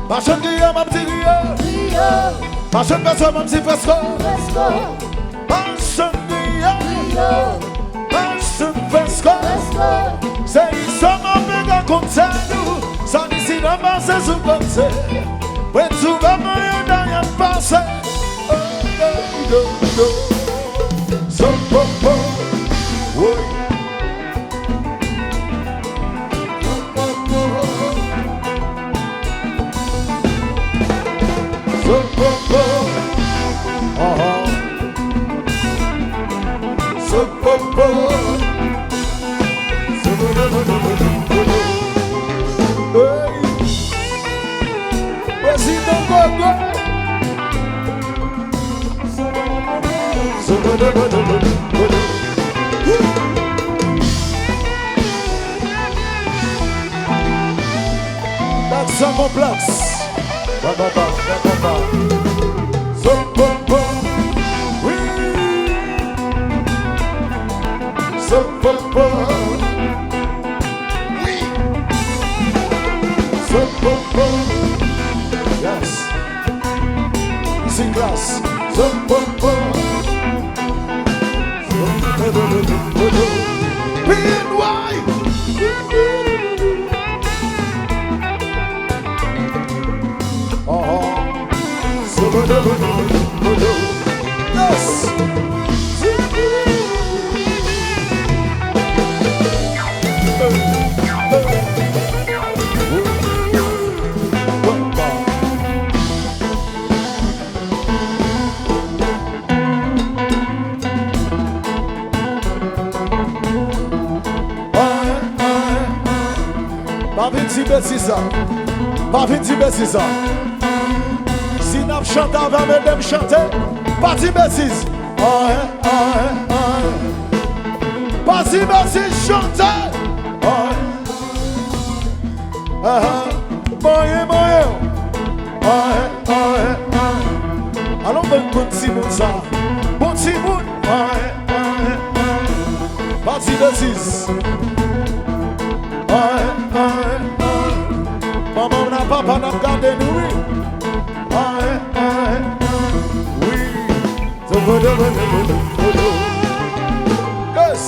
Ma chanson qui a m'a tiré, ma chanson qui a m'a tiré fresco. Ma chanson qui a, fresco. C'est l'histoire m'a fait qu'un concert nous, sans qu'ici m'a passé sous concert. Mais tout le monde n'a rien passé. So popo, oui. So popo, so popo. Président Gogo. L'accent complexe. Oui. Yes. Ici classe. PNY. Yes. Pas vite bêtise. Si nous chantons avant de chanter, pas de bêtise. Pas de bêtise chanter. Moyen. Allons, bon petit monde ça. Bon petit monde. Parti de 6. Maman n'a papa n'a gardé nous. Oui. Yes.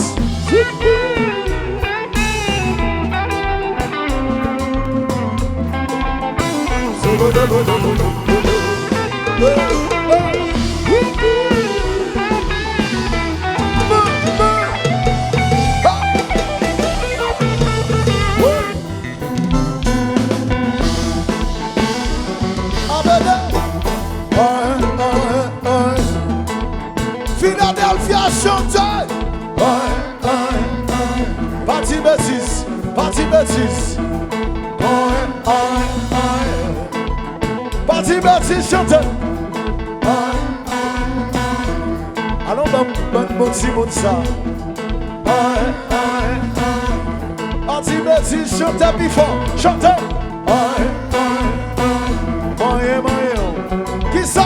Philadelphia chanteur. Parti bêtise, parti bêtise. Parti bêtise chanteur. Allons, bon petit monde ça. Parti bêtise chanteur before, chanteur. Qui ça?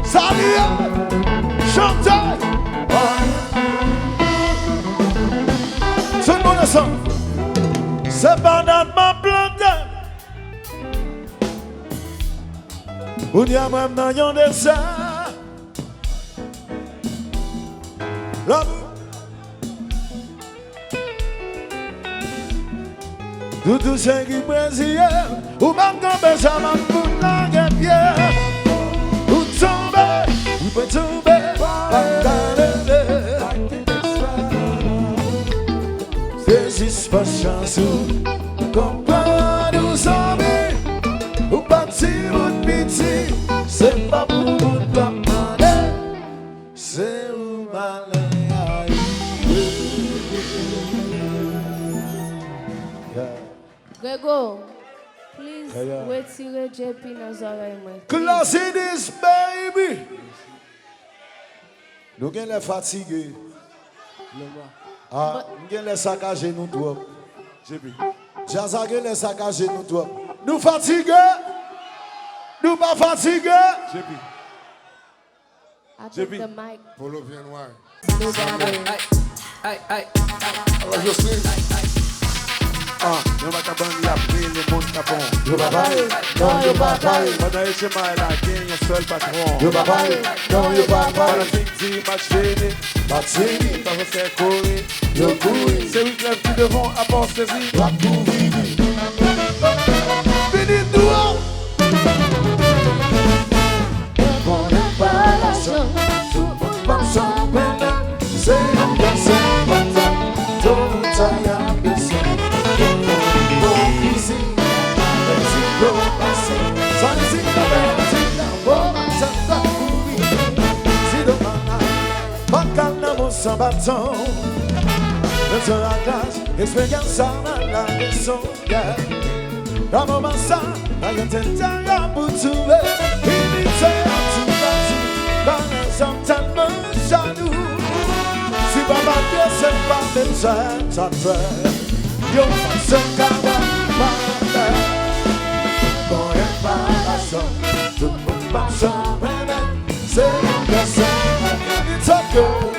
Salut, chanteur. Tout le monde ensemble. C'est pas notre ma plante. Ou n'y a même dans yon dessin. L'amour. Tout ce qui brésil. Ou même quand ça m'a pour la guerre. Ou tomber. Ou peut tomber. C'est juste pas chance. Comme pas nous amis. Ou parti mon pitié. C'est pas pour mon papa. C'est où malin. Grego, please retire JP dans oreilles. Classy this baby. Nous sommes les fatigués. Ah, nous sommes les saccagés nous trop. Jaza les saccagés nous trop. Nous fatigués. Nous pas fatigués. I took the mic. Polo bien noir. Yo va acabando e abrir le monde tapon. Yo papai, non yo papai. Pendant esse mais là, quem é seul patron? Yo papai, non yo Para papai. Zigzi, Machine, Batini, para você correr. yo couri. C'est oui que les petits devant apporter saisir. La couvini. Fini toi. On n'est pas la chance. Pas sans peine. C'est un garçon. Tout ça y a besoin. Sans bâton, le temps à glace, expérience à la leçon. Dans mon massa, la tête à pour trouver, unité à tout bâti, dans les hommes tellement jaloux. Si papa Dieu c'est pas besoin, ça fait, yo se cawa, pas bon et pas la chance, tout le monde passe en peine, c'est le sang, it's a good.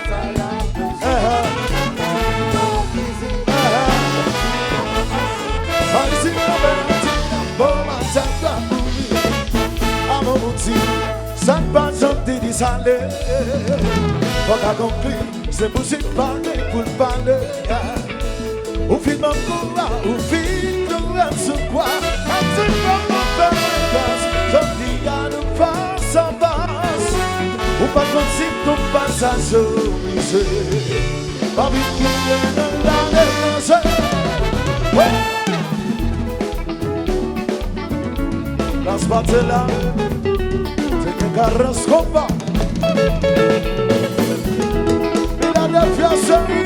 Ça ne pas chanter des salés. Faut qu'à conclure, c'est possible de parler pour le parler. Ou film en courant, ou film de rêve sur quoi. Un petit peu de passe, je dis à nous face à face. Ou pas possible de passage au musée. Pas vite qu'il y ait dans la défense. La spatula. Carrascopa Philadelphia City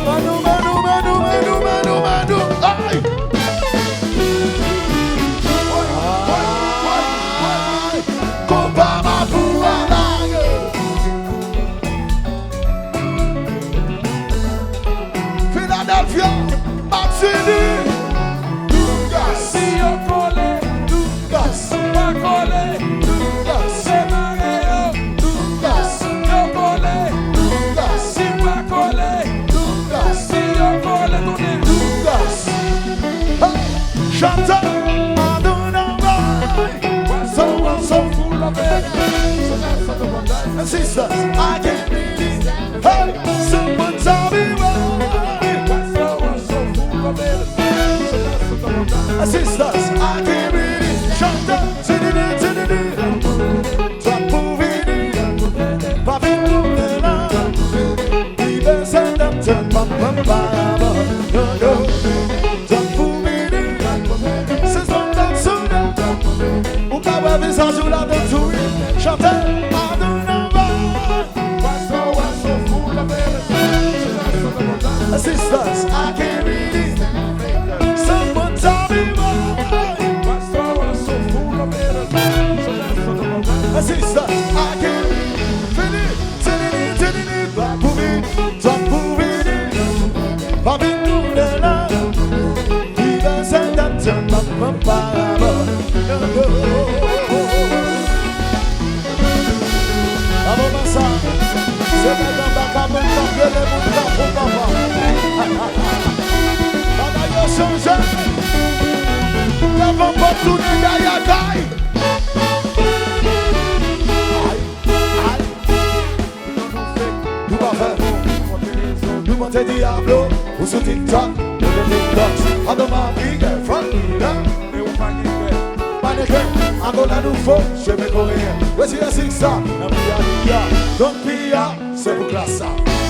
Manu, manu, manu, manu, manu, manu Ay! Copa Mapuana Philadelphia City chante, Adonai. So full of it. And sisters, I can't believe. Hey, someone tell me why. And sisters, I can't believe. Chante, top moving in, popping through the line. Even send them to Papa. Chanter, sisters, I can't read it. Someone tell me why. Sisters, I can't read it. Feel it, top moving, popping through the line. Even send them to Papa. C'est maintenant bac à me tomber les moutons pour papa. Papa yo changé. N'avons pas tout de gaillagaille. Nous va faire. Nous monter Diablo. Ou sous TikTok. Nous le TikTok. En demain, big front. Angola nous faut, je vais courir. Voici la Sixa, la Pia, Don Pia, c'est pour classe.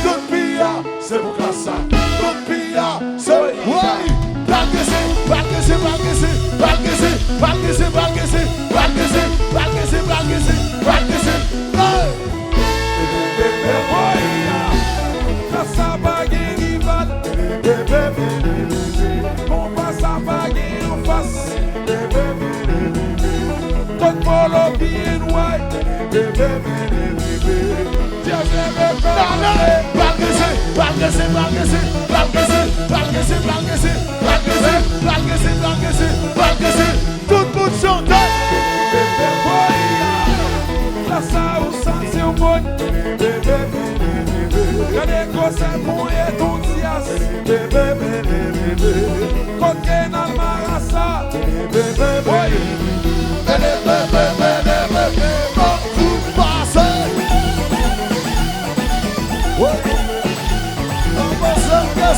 Don Pia, c'est pour classe. Don Pia, c'est oui. Balkesi, tout le monde chante. La salle où sent au monde. Regardez quoi c'est bon et enthousiaste. Quand on est dans le marassa.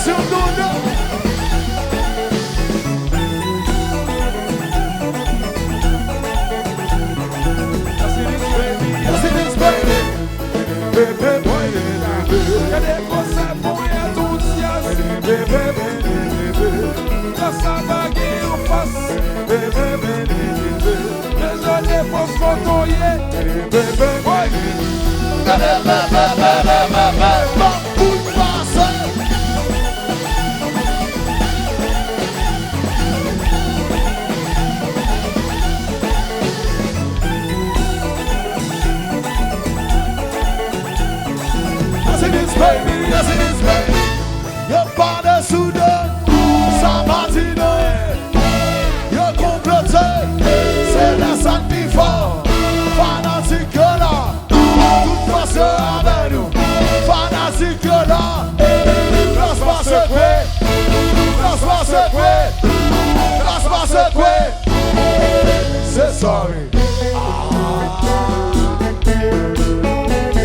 Sur nous, yes it is, baby. Your father Soudan, Sabatino, your comploté, c'est la santé fort, fanatique là, toute façon avec nous, fanatique là, laisse-moi secouer, c'est sorry.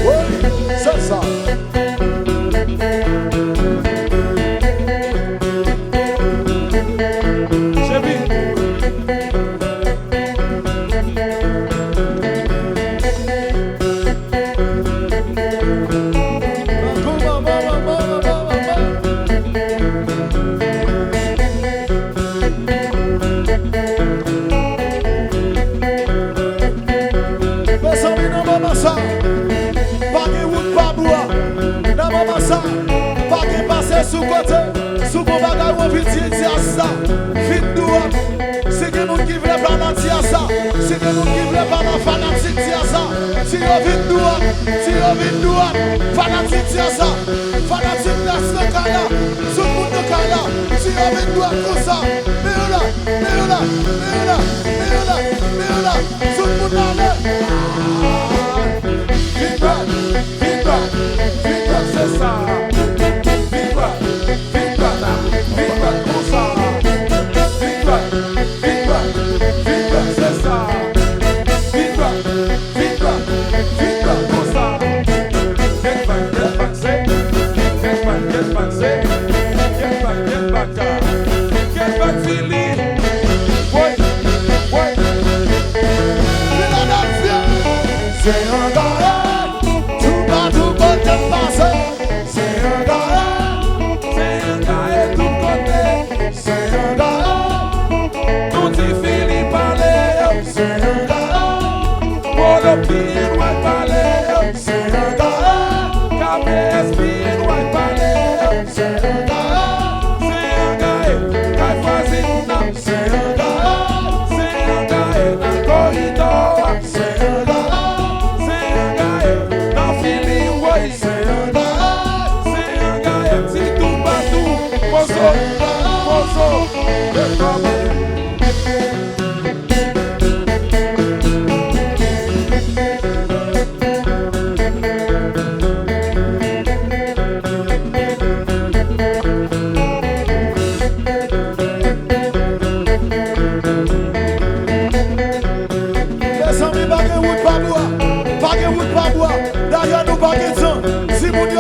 Oui, c'est ça. Sous côté, sous mon bagage, on vit dire ça. Fit nous, c'est que nous qui voulons pas dans ça. C'est que nous qui voulons pas dans fanatique dire ça. Si on vit nous, fanatique dire ça. Fanatique place le cala, sous le monde de cala. Si on vit nous tout ça, mais là, sous le monde là. Viva, c'est ça. Viva,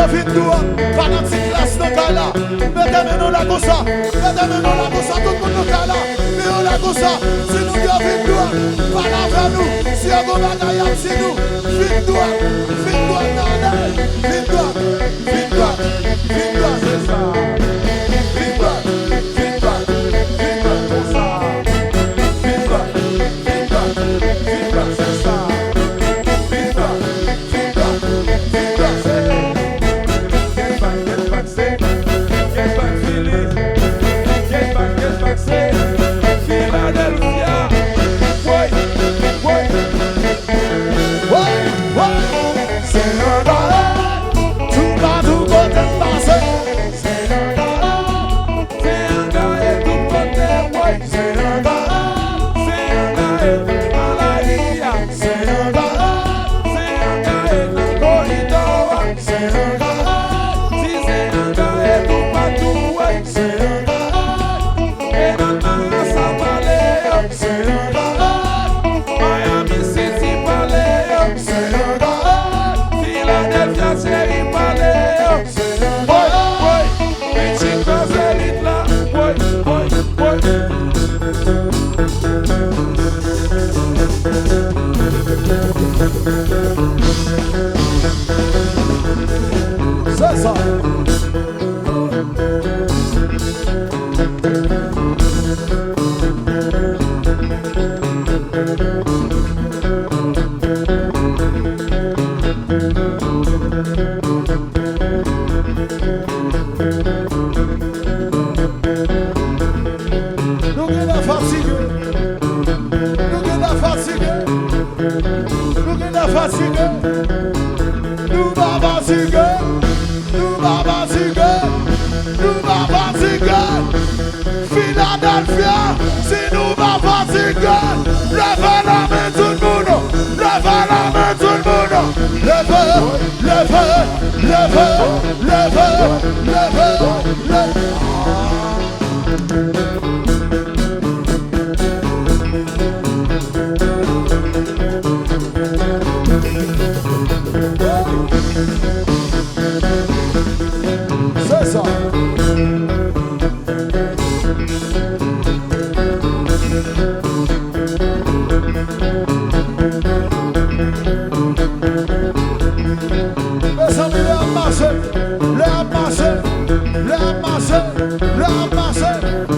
vite nous, pas dans cette classe dans le là. Mettez-nous la comme ça, mettez-nous la comme ça, tout le monde dans le là. Mais on la comme ça, si nous vite nous, pas avec nous. Si on va bagaille, si nous, vite nous, vite nous, c'est ça. C'est ça. Philadelphia, si nous va fatiguer, levez la main tout le monde, levez la main tout le monde, c'est ça.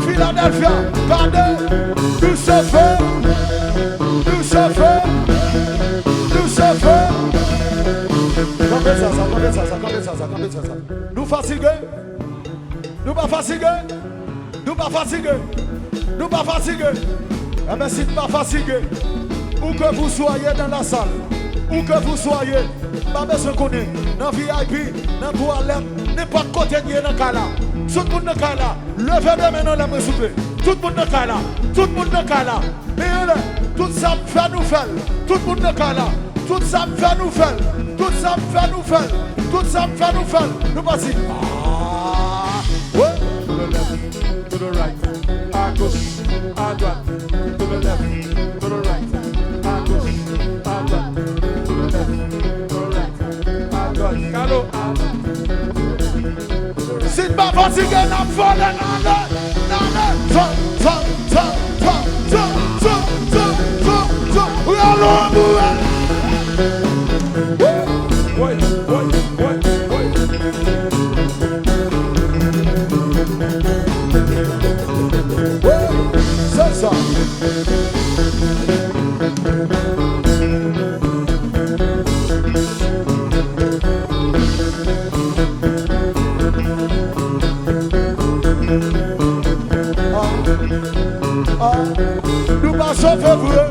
Philadelphia, regardez, tout se fait, tout se fait, tout se fait. Combien ça. Nous fatigués, nous pas fatigués, nous pas fatigués, nous pas fatigués. Eh bien, si nous pas fatigués, où que vous soyez dans la salle, où que vous soyez, pas besoin qu'on est dans VIP, dans toilette, n'importe côté dans le cas là. Tout le monde dans le cas là, levez les mains dans la main souple. Tout le monde dans le cas là, tout le monde dans le cas là. Et tout ça me fait nous faire, tout le monde dans le cas là. Tout ça me fait nous faire, tout ça me fait nous faire, tout ça me fait nous faire. Nous passons. Ouais. To the left, to the right, à gauche, à droite, to the left, to the right, à gauche, à droite, to the left, to the right, à droite, Carlo, à droite. Si tu m'as fatigué, n'a volé, c'est ça. Nous passons février,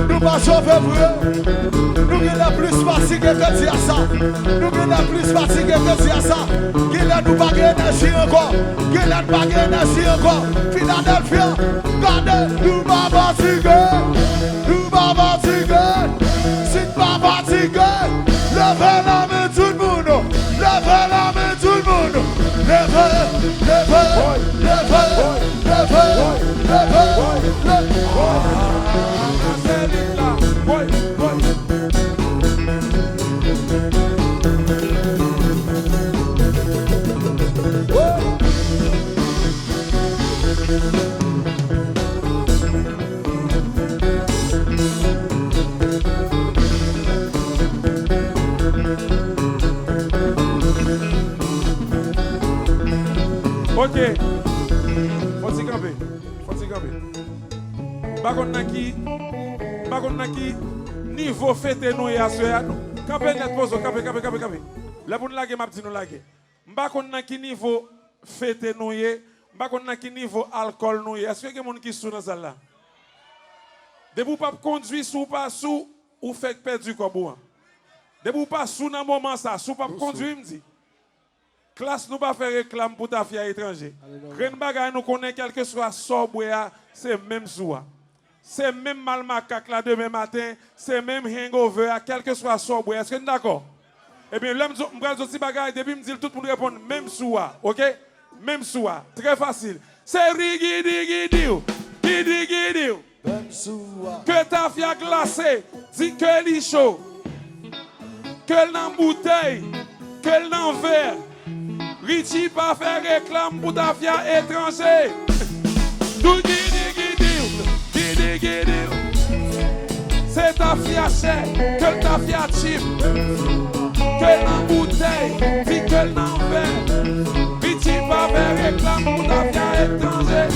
nous passons février. Nous sommes plus fatigués que dire ça. Nous sommes plus fatigués que dire ça. Nous n'avons pas d'énergie encore. Nous n'avons pas d'énergie encore. Philadelphia, regardez, nous pas fatigués. Nous pas fatigués. Si nous pas fatigués, levez la main tout le monde. Levez la main tout le monde. Ok. Faut-il camper. Faut-il camper. Par contre, qui niveau fête nous et à ce campé net pose campé. Là pour nous laguer m'a dit nous laguer. Par contre qui niveau fête nous et par contre qui niveau alcool nous est. Est-ce que quelqu'un qui sous dans ça là? De vous pas conduire sous pas sous ou fait perdre du corps. De vous pas sous dans moment ça, sous pas conduire me dit. Classe nous pas faire réclame pour ta fille étranger. Rien bagay nous connaît quel que soit sobre c'est même soir. C'est même mal macaque là demain matin, c'est même hangover quel que soit sobre. Est-ce que vous d'accord? Eh bien l'homme me dit bagay depuis me dit tout le monde répond même soir, OK? Même soir, très facile. C'est rigidigidiou. Que ta fille a glacé, dit que elle est chaud. Que elle dans bouteille, que elle dans verre. Richie pas faire réclame pour ta fille étranger. C'est ta fille à chère, que ta fille à chip. Que elle dans bouteille, dit que elle dans verre. Richie pas faire réclame pour ta fille étranger.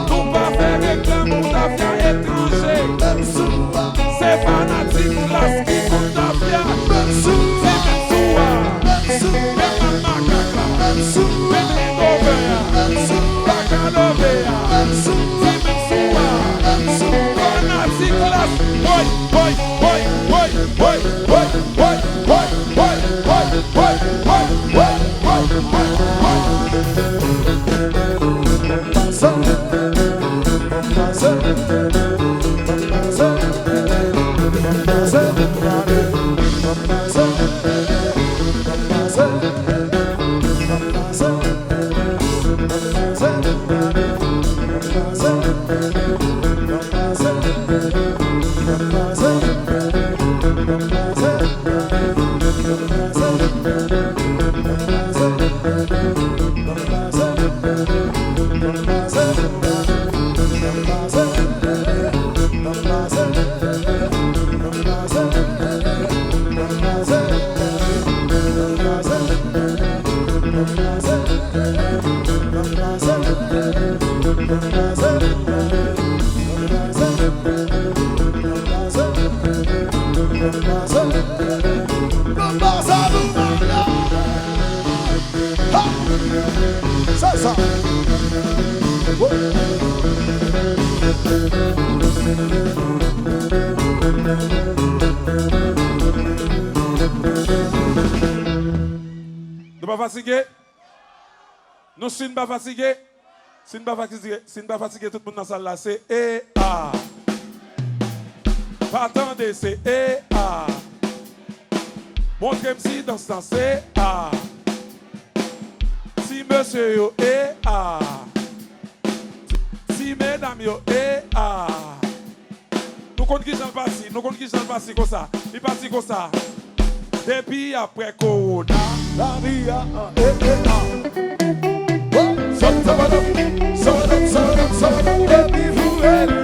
Nous pas faire réclame pour ta fille étranger. C'est fanatique classe qui compte ta fille. C'est Metsoua. C'est Mamakaka. C'est Mégovea. Bakalovea. C'est Metsoua. Fanatique classe. Nous pas fatigués? Nous sommes pas fatigués? Si nous pas fatigués, tout le monde dans la salle là, c'est E-A. Pas attendez, c'est E-A. Montrez-moi si dans ce temps, c'est A. Si monsieur yo, E-A. Si mesdames yo, E-A. Nous comptons qui dans le passé comme ça. Il parti comme ça. Depuis après Corona, La vie a un E-A. Et puis vous êtes.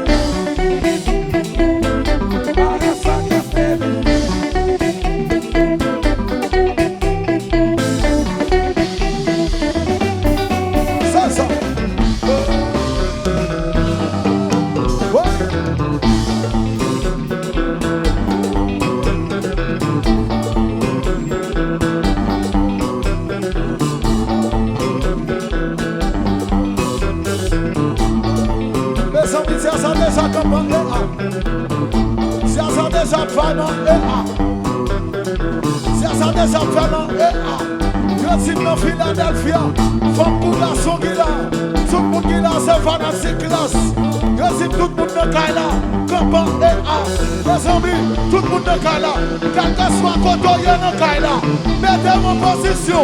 Résime dans Philadelphia. Femme pour garçon qui là. Tout le monde qui là, c'est fanatique classe. Résime tout le monde dans Kaila. Campan et A. Les amis, tout le monde dans Kaila. Quel que soit côté dans Kaila. Mettez-moi en position.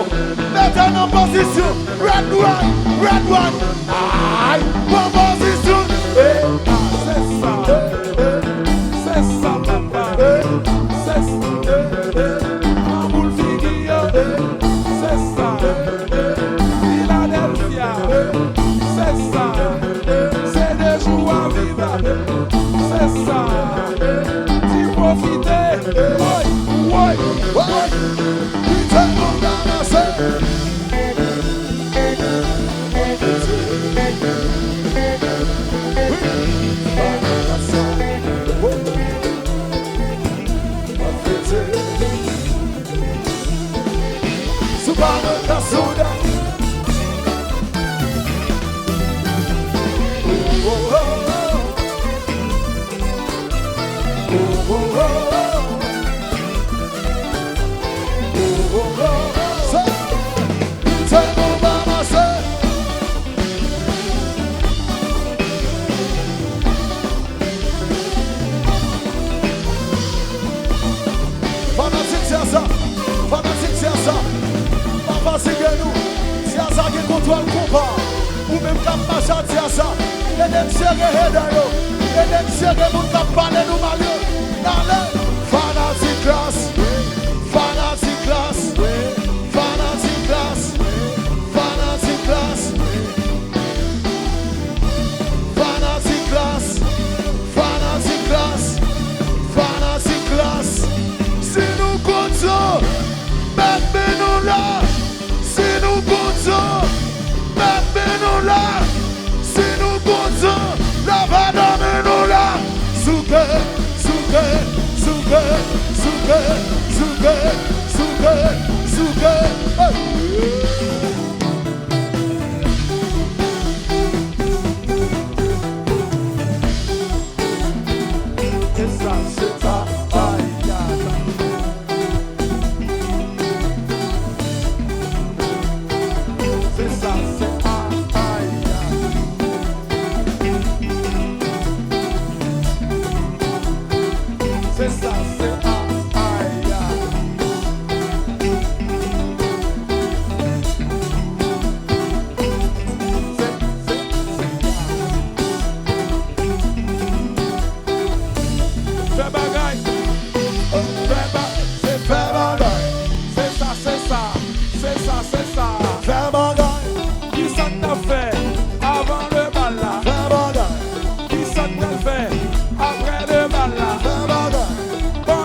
Mettez-moi en position. Red one, red one. Aïe, en position. C'est ça. C'est ça, papa. C'est ça. En boule figure. C'est ça. Philadelphia. C'est ça. C'est des jours à vivre. C'est ça. Tu profites. Ouais. Putain, mon gars, c'est. Ou même quand ma chante à ça, et dem serre d'ailleurs, et dem serre mon cap parler nous malio. Allez, fanatic class, fanatic class, fanatic class, fanatic class, fanatic class, fanatic class, fanatic class. Si nous comptons, même nous là, si nous comptons. Nous là, si nous comptons, la madame nous là, souke, souke, souke, souke, souke, souke, souke. C'est ça, c'est ça. C'est ça, c'est c'est ça, c'est fais bagaille, c'est faire bagaille, c'est ça, c'est ça, c'est ça, c'est ça, Fais bagaille, qui ça t'a fait avant le bal là, fais bagaille, qui ça t'a fait après le bal là. fais bagaille. Bon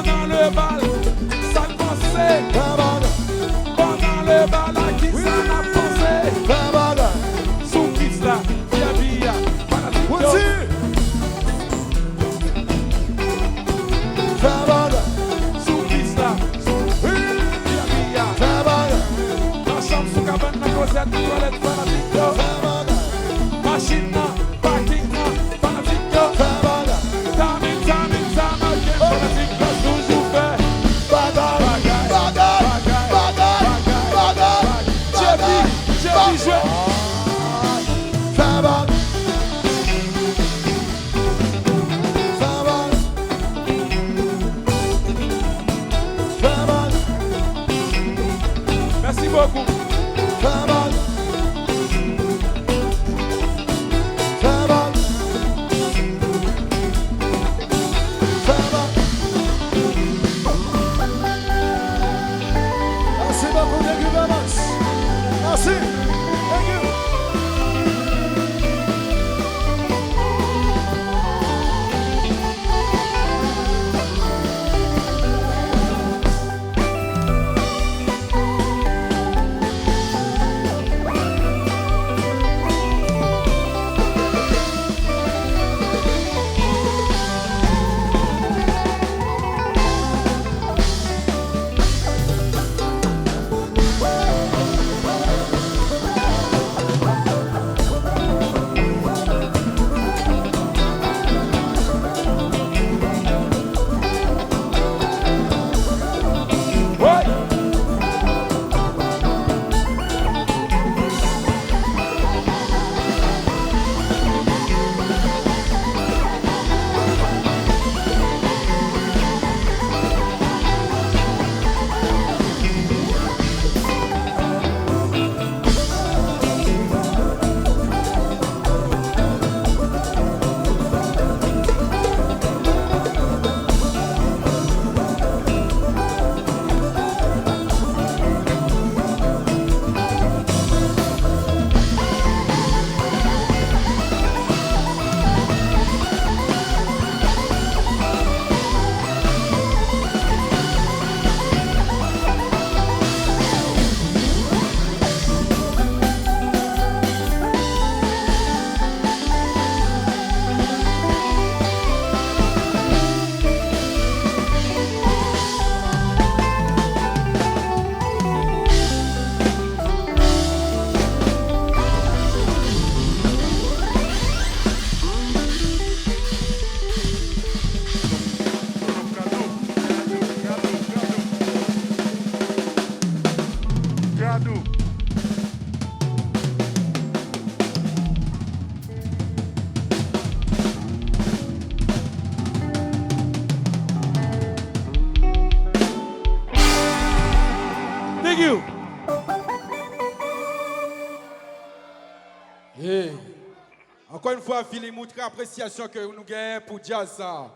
Thank you. Hey. Encore une fois, Philly, montre l'appréciation que nous gagnons pour jazz ça.